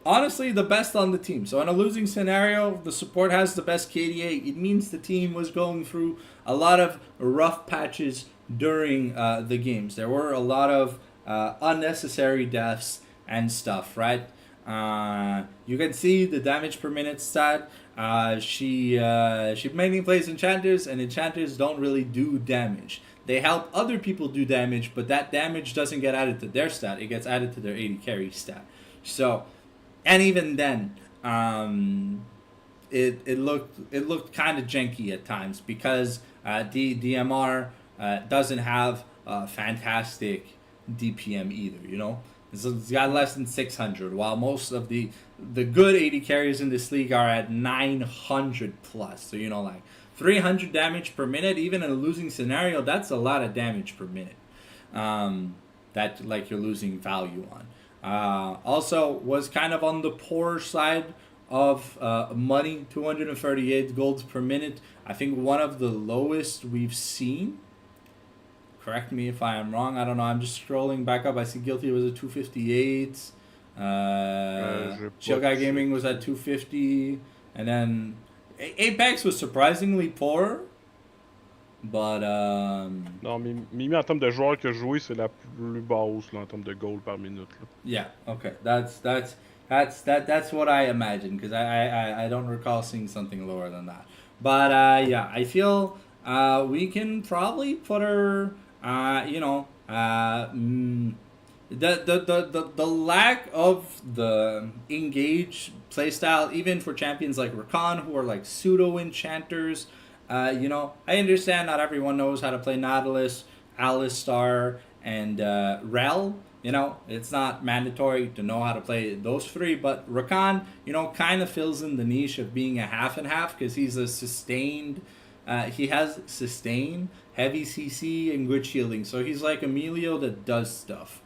honestly, the best on the team. So in a losing scenario, the support has the best KDA. It means the team was going through a lot of rough patches during the games. There were a lot of unnecessary deaths and stuff, right? You can see the damage per minute stat. She mainly plays enchanters, and enchanters don't really do damage. They help other people do damage, but that damage doesn't get added to their stat. It gets added to their 80 carry stat. So, and even then, it looked kind of janky at times because DMR doesn't have fantastic DPM either. So it's got less than 600, while most of the good 80 carries in this league are at 900 plus. So like 300 damage per minute, even in a losing scenario, that's a lot of damage per minute. That like you're losing value on. Also was kind of on the poor side of money, 238 gold per minute. I think one of the lowest we've seen. Correct me if I am wrong. I don't know. I'm just scrolling back up. I see Guilty was at 258. J'ai Chill pas Guy checké. Gaming was at 250. And then Apex was surprisingly poor. But Non, mais Mimi, en termes de joueurs que joué, c'est la plus basse là, en termes de goal par minute. Là. yeah, okay. That's what I imagined because I don't recall seeing something lower than that. But yeah, I feel we can probably put her the lack of the engaged playstyle, even for champions like Rakan, who are like pseudo enchanters. I understand not everyone knows how to play Nautilus, Alistar, and Rel. It's not mandatory to know how to play those three, but Rakan, kind of fills in the niche of being a half and half because he's a sustained. He has sustain, heavy CC, and good shielding. So he's like Emilio that does stuff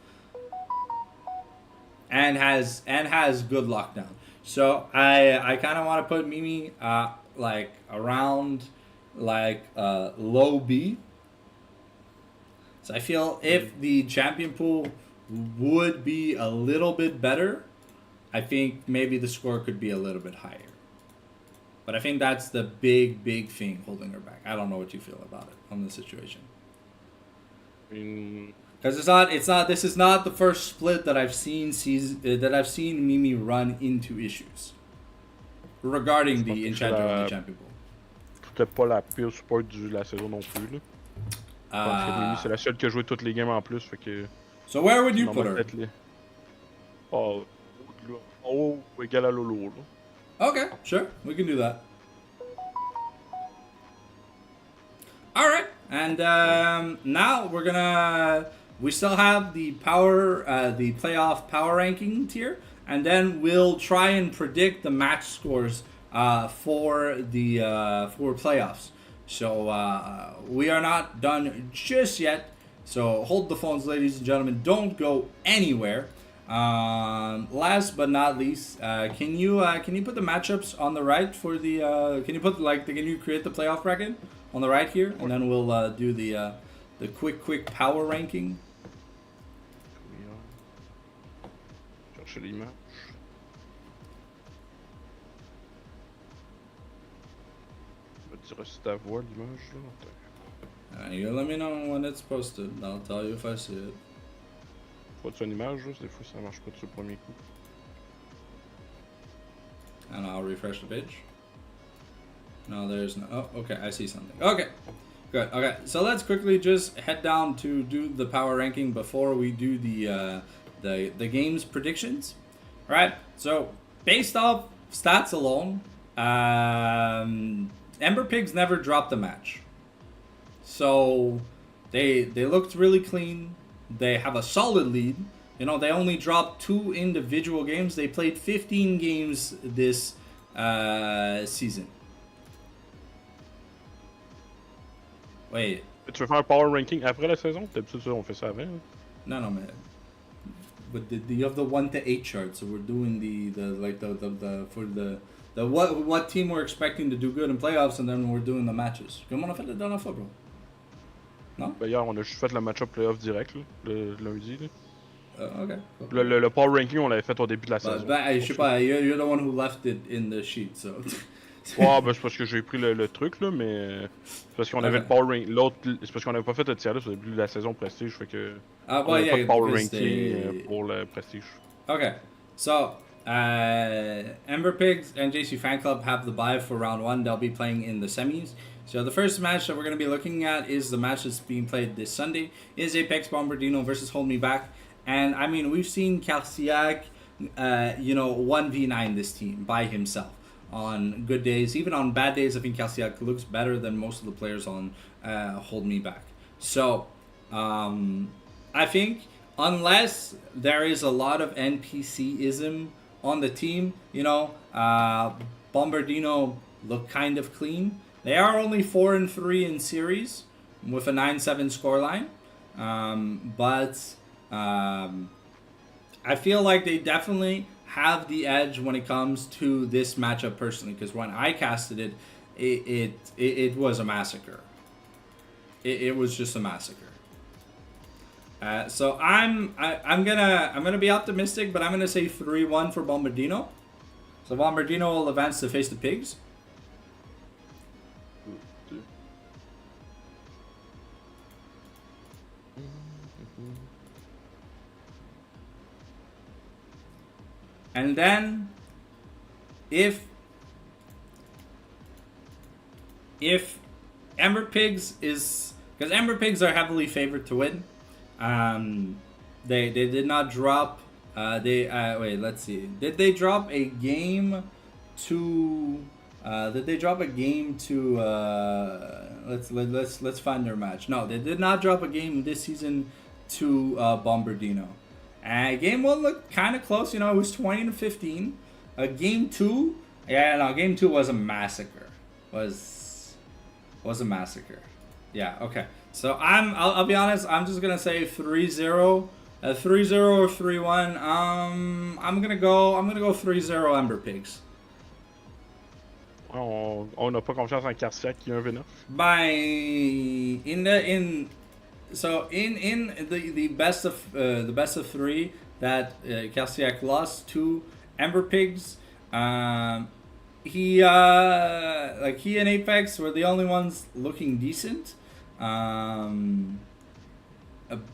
and has good lockdown. So I kind of want to put Mimi like around like low B. So I feel if the champion pool would be a little bit better, I think maybe the score could be a little bit higher. But I think that's the big thing holding her back. I don't know what you feel about it on the situation. Because this is not the first split that I've seen Mimi run into issues regarding the enchanter on the champion pool. Peut-être pas la pire support de la saison non plus. Là. Parce que Mimi, c'est la seule qui a joué toutes les games en plus. Fait que, so where would you put her? Oh, égal à Lolo. Là. Okay, sure. We can do that. Alright, and now we still have the the playoff power ranking tier, and then we'll try and predict the match scores for the for playoffs. So we are not done just yet. So hold the phones, ladies and gentlemen. Don't go anywhere. Last but not least, can you put the matchups on the right for the? Can you create the playoff bracket on the right here, and then we'll do the quick power ranking. Chercher l'image. Je me dirais si ta voix l'image là. You let me know when it's posted. I'll tell you if I see it. Faut-tu une image juste? Des fois ça marche pas sur le premier coup. And I'll refresh the page. No, there's no. Oh, okay. I see something. Okay, good. Okay, so let's quickly just head down to do the power ranking before we do the game's predictions. All right. So based off stats alone, Ember Pigs never dropped a match. So they looked really clean. They have a solid lead. They only dropped 2 individual games. They played 15 games this season. Wait. Tu veux faire un power ranking après la saison? D'habitude, on fait ça avant. Hein? No, man. But you have the 1 to 8 chart, so we're doing the what team we're expecting to do good in playoffs, and then we're doing the matches. Comment on a fait la dernière fois, bro? Non? Ben hier, on a juste fait le match-up playoff direct, là, le lundi. Là. Okay. Cool. Le power ranking, on l'avait fait au début de la saison. Je sais pas, you're the one who left it in the sheet, so... Ouais, ben c'est parce que j'ai pris le truc, là, mais... C'est parce qu'on avait le power ranking... L'autre, c'est parce qu'on avait pas fait le Tierlist au début de la saison Prestige, fait que... on avait pas de power ranking pour le Prestige. Okay, so... Ember Pigs and JC Fan Club have the bye for round 1. They'll be playing in the semis. So the first match that we're going to be looking at is the match that's being played this Sunday. Is Apex Bombardino versus Hold Me Back. And I mean, we've seen Calciac, 1v9 this team by himself. On good days, even on bad days, I think Calciac looks better than most of the players on Hold Me Back. So I think unless there is a lot of NPC-ism on the team, Bombardino look kind of clean. They are only 4-3 in series with a 9-7 scoreline, but I feel like they definitely have the edge when it comes to this matchup personally, because when I casted it, it was a massacre. It was just a massacre. So I'm gonna be optimistic, but I'm gonna say 3-1 for Bombardino. So Bombardino will advance to face the Pigs. And then, if Ember Pigs is, because Ember Pigs are heavily favored to win. They did not drop. Wait. Let's see. Did they drop a game to? Did they drop a game to? Let's find their match. No, they did not drop a game this season to Bombardino. Game 1 looked kind of close. It was 20-15. Game 2, game 2 was a massacre. Was a massacre. Yeah. Okay. So I'll be honest. I'm just gonna say 3-0, 3-0 or 3-1. I'm gonna go 3-0 Ember Pigs. On n'a pas confiance en Carciac qui a un V9. In the best of 3 that Carciac lost to Ember Pigs, he and Apex were the only ones looking decent.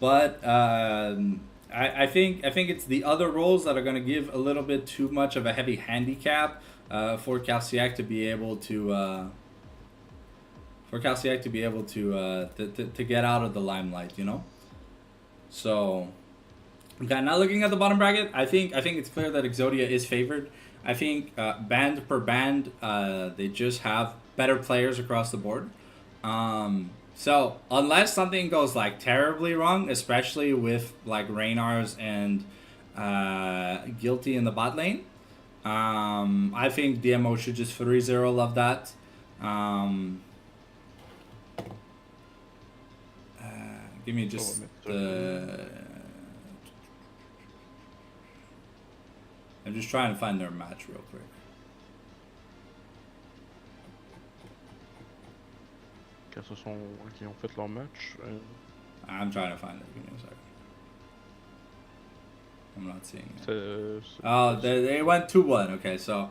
But I think it's the other roles that are going to give a little bit too much of a heavy handicap for Carciac to be able to to get out of the limelight, So, okay, now looking at the bottom bracket, I think it's clear that Exodia is favored. I think band per band, they just have better players across the board. So unless something goes terribly wrong, especially with Reynars and Guilty in the bot lane, I think DMO should just 3-0 love that. Give me just the. I'm just trying to find their match real quick. Qui ont fait leur match. I'm trying to find it. Give me a second. I'm not seeing it. They went 2-1. Okay, so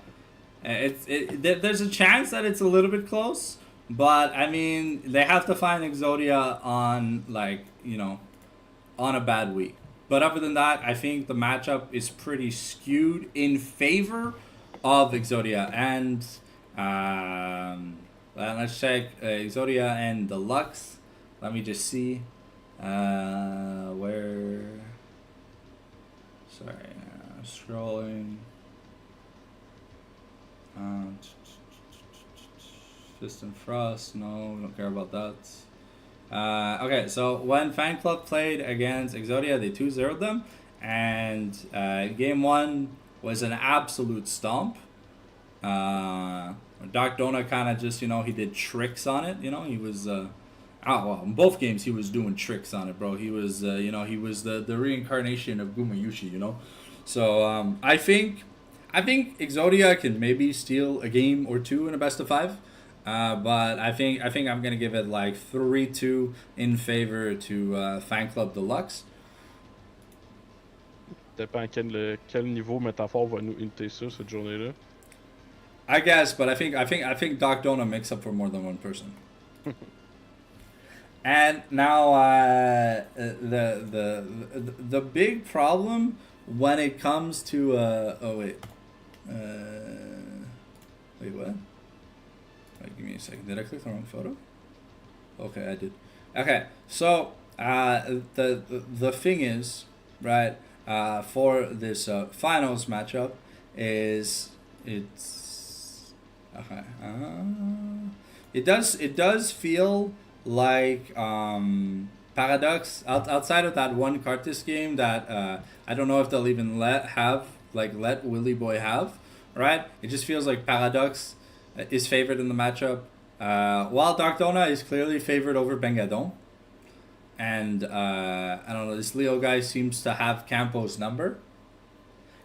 there's a chance that it's a little bit close, but I mean they have to find Exodia on on a bad week. But other than that, I think the matchup is pretty skewed in favor of Exodia and. Let's check Exodia and Deluxe. Let me just see where. Sorry, scrolling. Fist and Frost. No, we don't care about that. Okay, so when Fan Club played against Exodia, they 2-0'd them, and game 1 was an absolute stomp. Dark Donut kind of just, he did tricks on it. He was, in both games he was doing tricks on it, bro. He was, he was the reincarnation of Gumayushi, So I think Exodia can maybe steal a game or two in a best of 5. But I think I'm gonna give it 3-2 in favor to Fan Club Deluxe. Dépend quel niveau métaphore va nous hinter ça cette journée-là. I guess, but I think Doc Donut makes up for more than one person. And now the big problem when it comes to wait what? Wait, give me a second. Did I click the wrong photo? Okay, I did. Okay, so the thing is, right, for this finals matchup it's okay. It does feel like Paradox outside of that one Cartis game that I don't know if they'll even let Willy Boy have, right? It just feels like Paradox is favored in the matchup, while Dark Donut is clearly favored over Bengadon. And I don't know, this Leo guy seems to have Campo's number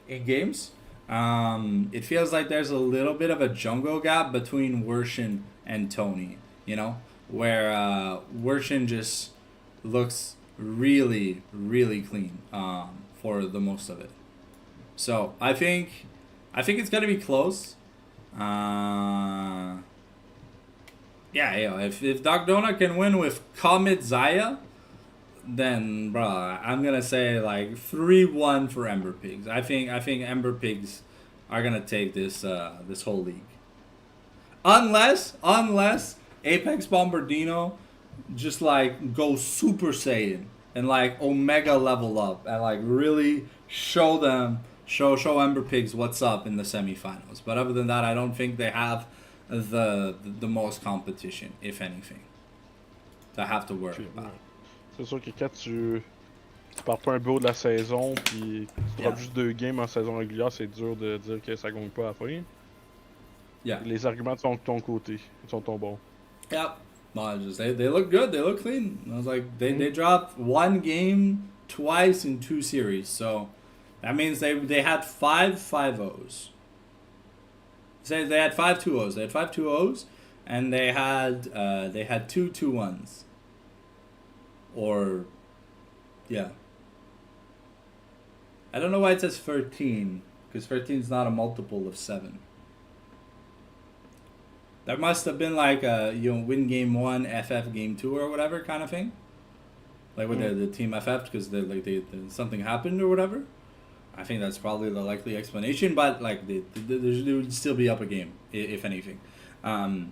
in games. It feels like there's a little bit of a jungle gap between Wershin and Tony, you know, where Wershin just looks really, really clean for the most of it. So I think it's gonna be close. Yeah, if Doc Donut can win with Comet Zaya, then bruh, I'm gonna say like 3-1 for Ember Pigs. I think Ember Pigs are gonna take this whole league. Unless Apex Bombardino just like go Super Saiyan and like Omega level up and like really show Ember Pigs what's up in the semifinals. But other than that, I don't think they have the most competition, if anything, to have to worry about. C'est sûr que quand tu pars pas un beau de la saison, puis tu drops juste 2 games en saison régulière, c'est dur de dire que ça gagne pas à la fin. Yeah. Les arguments sont de ton côté, ils sont ton bon. Yeah. No, they look good. They look clean. I was like, they dropped 1 game twice in 2 series. So that means they had 5 5-0s. Say they had 5 2-0s. They had 5 2-0s, and they had 2 2-1s. Or, yeah. I don't know why it says 13, because 13 is not a multiple of 7. That must have been like a win game 1, FF game 2 or whatever kind of thing. Like with the team FF because they something happened or whatever. I think that's probably the likely explanation, but like they would still be up a game if anything. So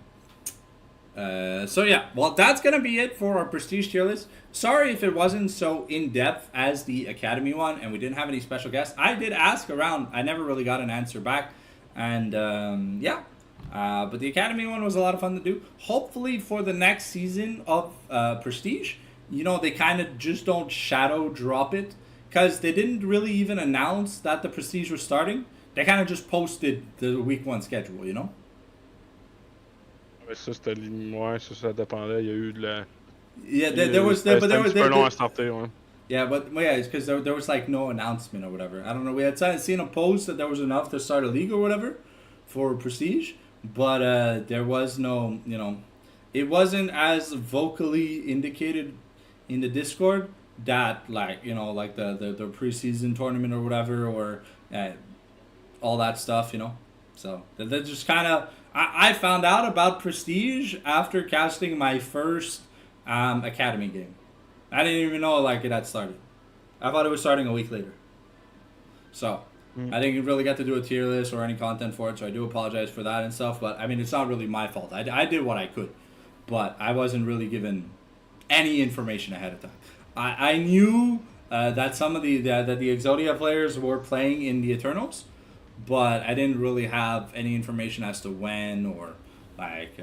yeah, well that's gonna be it for our prestige tier list. Sorry if it wasn't so in depth as the Academy one, and we didn't have any special guests. I did ask around, I never really got an answer back, and yeah. But the Academy one was a lot of fun to do. Hopefully for the next season of Prestige, they kind of just don't shadow drop it. Because they didn't really even announce that the Prestige was starting. They kind of just posted the week 1 schedule, Ouais, ça c'était ça dépendait. Il y a eu de la. Yeah, there was un petit peu long à starter, ouais. Yeah, but yeah, it's because there was like no announcement or whatever. I don't know. We had seen a post that there was enough to start a league or whatever for Prestige, but there was no, it wasn't as vocally indicated in the Discord that like the preseason tournament or whatever or all that stuff, So they just kind of I found out about Prestige after casting my first Academy game. I didn't even know like it had started. I thought it was starting a week later. So I didn't really get to do a tier list or any content for it, so I do apologize for that and stuff. But I mean, it's not really my fault. I did what I could, but I wasn't really given any information ahead of time. I knew that some of the Exodia players were playing in the Eternals, but I didn't really have any information as to when or like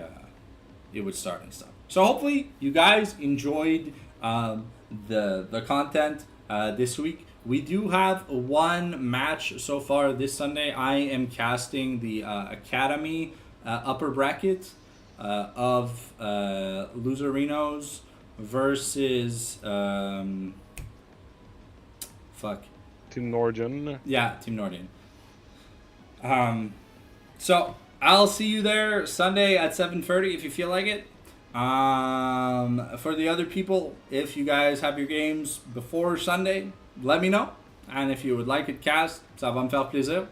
it would start and stuff. So hopefully you guys enjoyed the content this week. We do have 1 match so far this Sunday. I am casting the Academy upper bracket of Loserinos versus Team Nordian. Yeah, Team Nordian. So I'll see you there Sunday at 7:30 if you feel like it. For the other people, if you guys have your games before Sunday, let me know. And if you would like it cast, ça va me faire plaisir.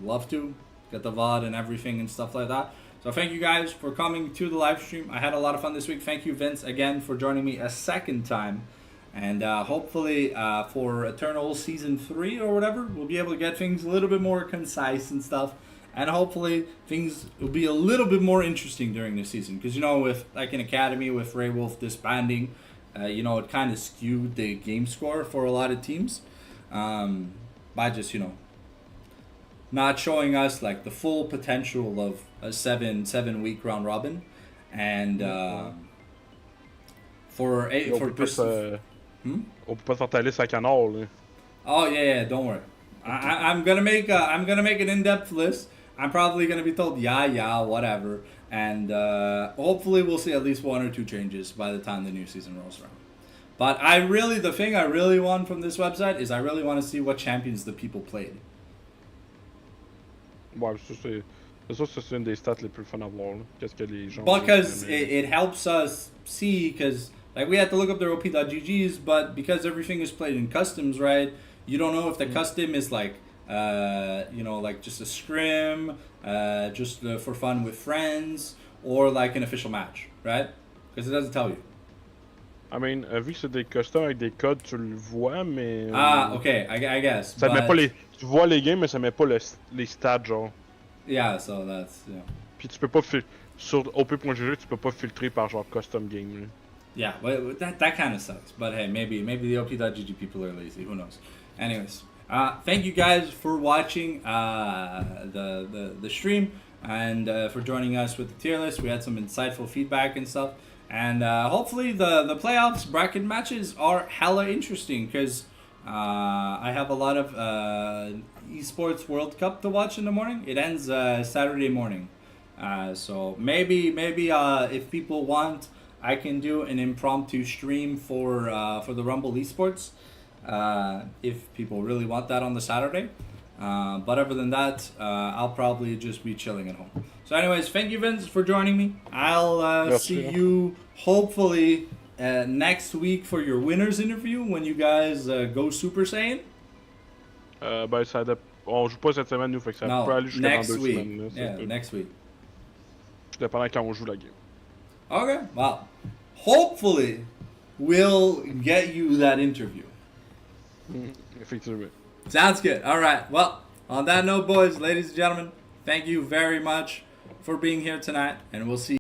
Love to get the VOD and everything and stuff like that. So thank you guys for coming to the live stream. I had a lot of fun this week. Thank you, Vince, again for joining me a second time. And hopefully for Eternal Season 3 or whatever, we'll be able to get things a little bit more concise and stuff. And hopefully things will be a little bit more interesting during the season. Because, with like an Academy, with Ray Wolf disbanding, it kind of skewed the game score for a lot of teams. By just, not showing us like the full potential of a 7-week round robin. And On peut pas faire ta liste à canard, là. Oh yeah, don't worry. I'm gonna make an in-depth list. I'm probably gonna be told yeah, whatever, and hopefully we'll see at least 1 or 2 changes by the time the new season rolls around. But the thing I really want from this website is I really want to see what champions the people played. Ouais, ça, c'est sûr que c'est une des stats les plus fun à voir, là. Qu'est-ce que les gens. Because it helps us see, because like we had to look up their op.gg's, but because everything is played in customs, right? You don't know if the custom is like, like just a scrim, just for fun with friends, or like an official match, right? Because it doesn't tell you. I mean, vu que c'est des customs avec des codes, tu le vois, mais. Ah, okay, I guess. Ça but, met pas les. Tu vois les games, mais ça met pas les stats, genre. Yeah, so that's Puis tu peux pas sur op.gg, tu peux pas filtrer par genre custom game. Là. Yeah, well, that kind of sucks. But hey, maybe the op.gg people are lazy. Who knows? Anyways, thank you guys for watching the stream and for joining us with the tier list. We had some insightful feedback and stuff. And hopefully the playoffs bracket matches are hella interesting because I have a lot of esports World Cup to watch in the morning. It ends Saturday morning. So maybe if people want, I can do an impromptu stream for the Rumble Esports if people really want that on the Saturday. But other than that, I'll probably just be chilling at home. So anyways, thank you, Vince, for joining me. I'll see you hopefully next week for your winners interview when you guys go Super Saiyan. Ben, on joue pas cette semaine, nous, fait que ça peut aller jusqu'à dans 2 semaines. Là, yeah, next week. Dépendant quand on joue la game. Okay, well, hopefully we'll get you that interview. Effectivement. Sounds good. All right. Well, on that note, boys, ladies and gentlemen, thank you very much for being here tonight, and we'll see you.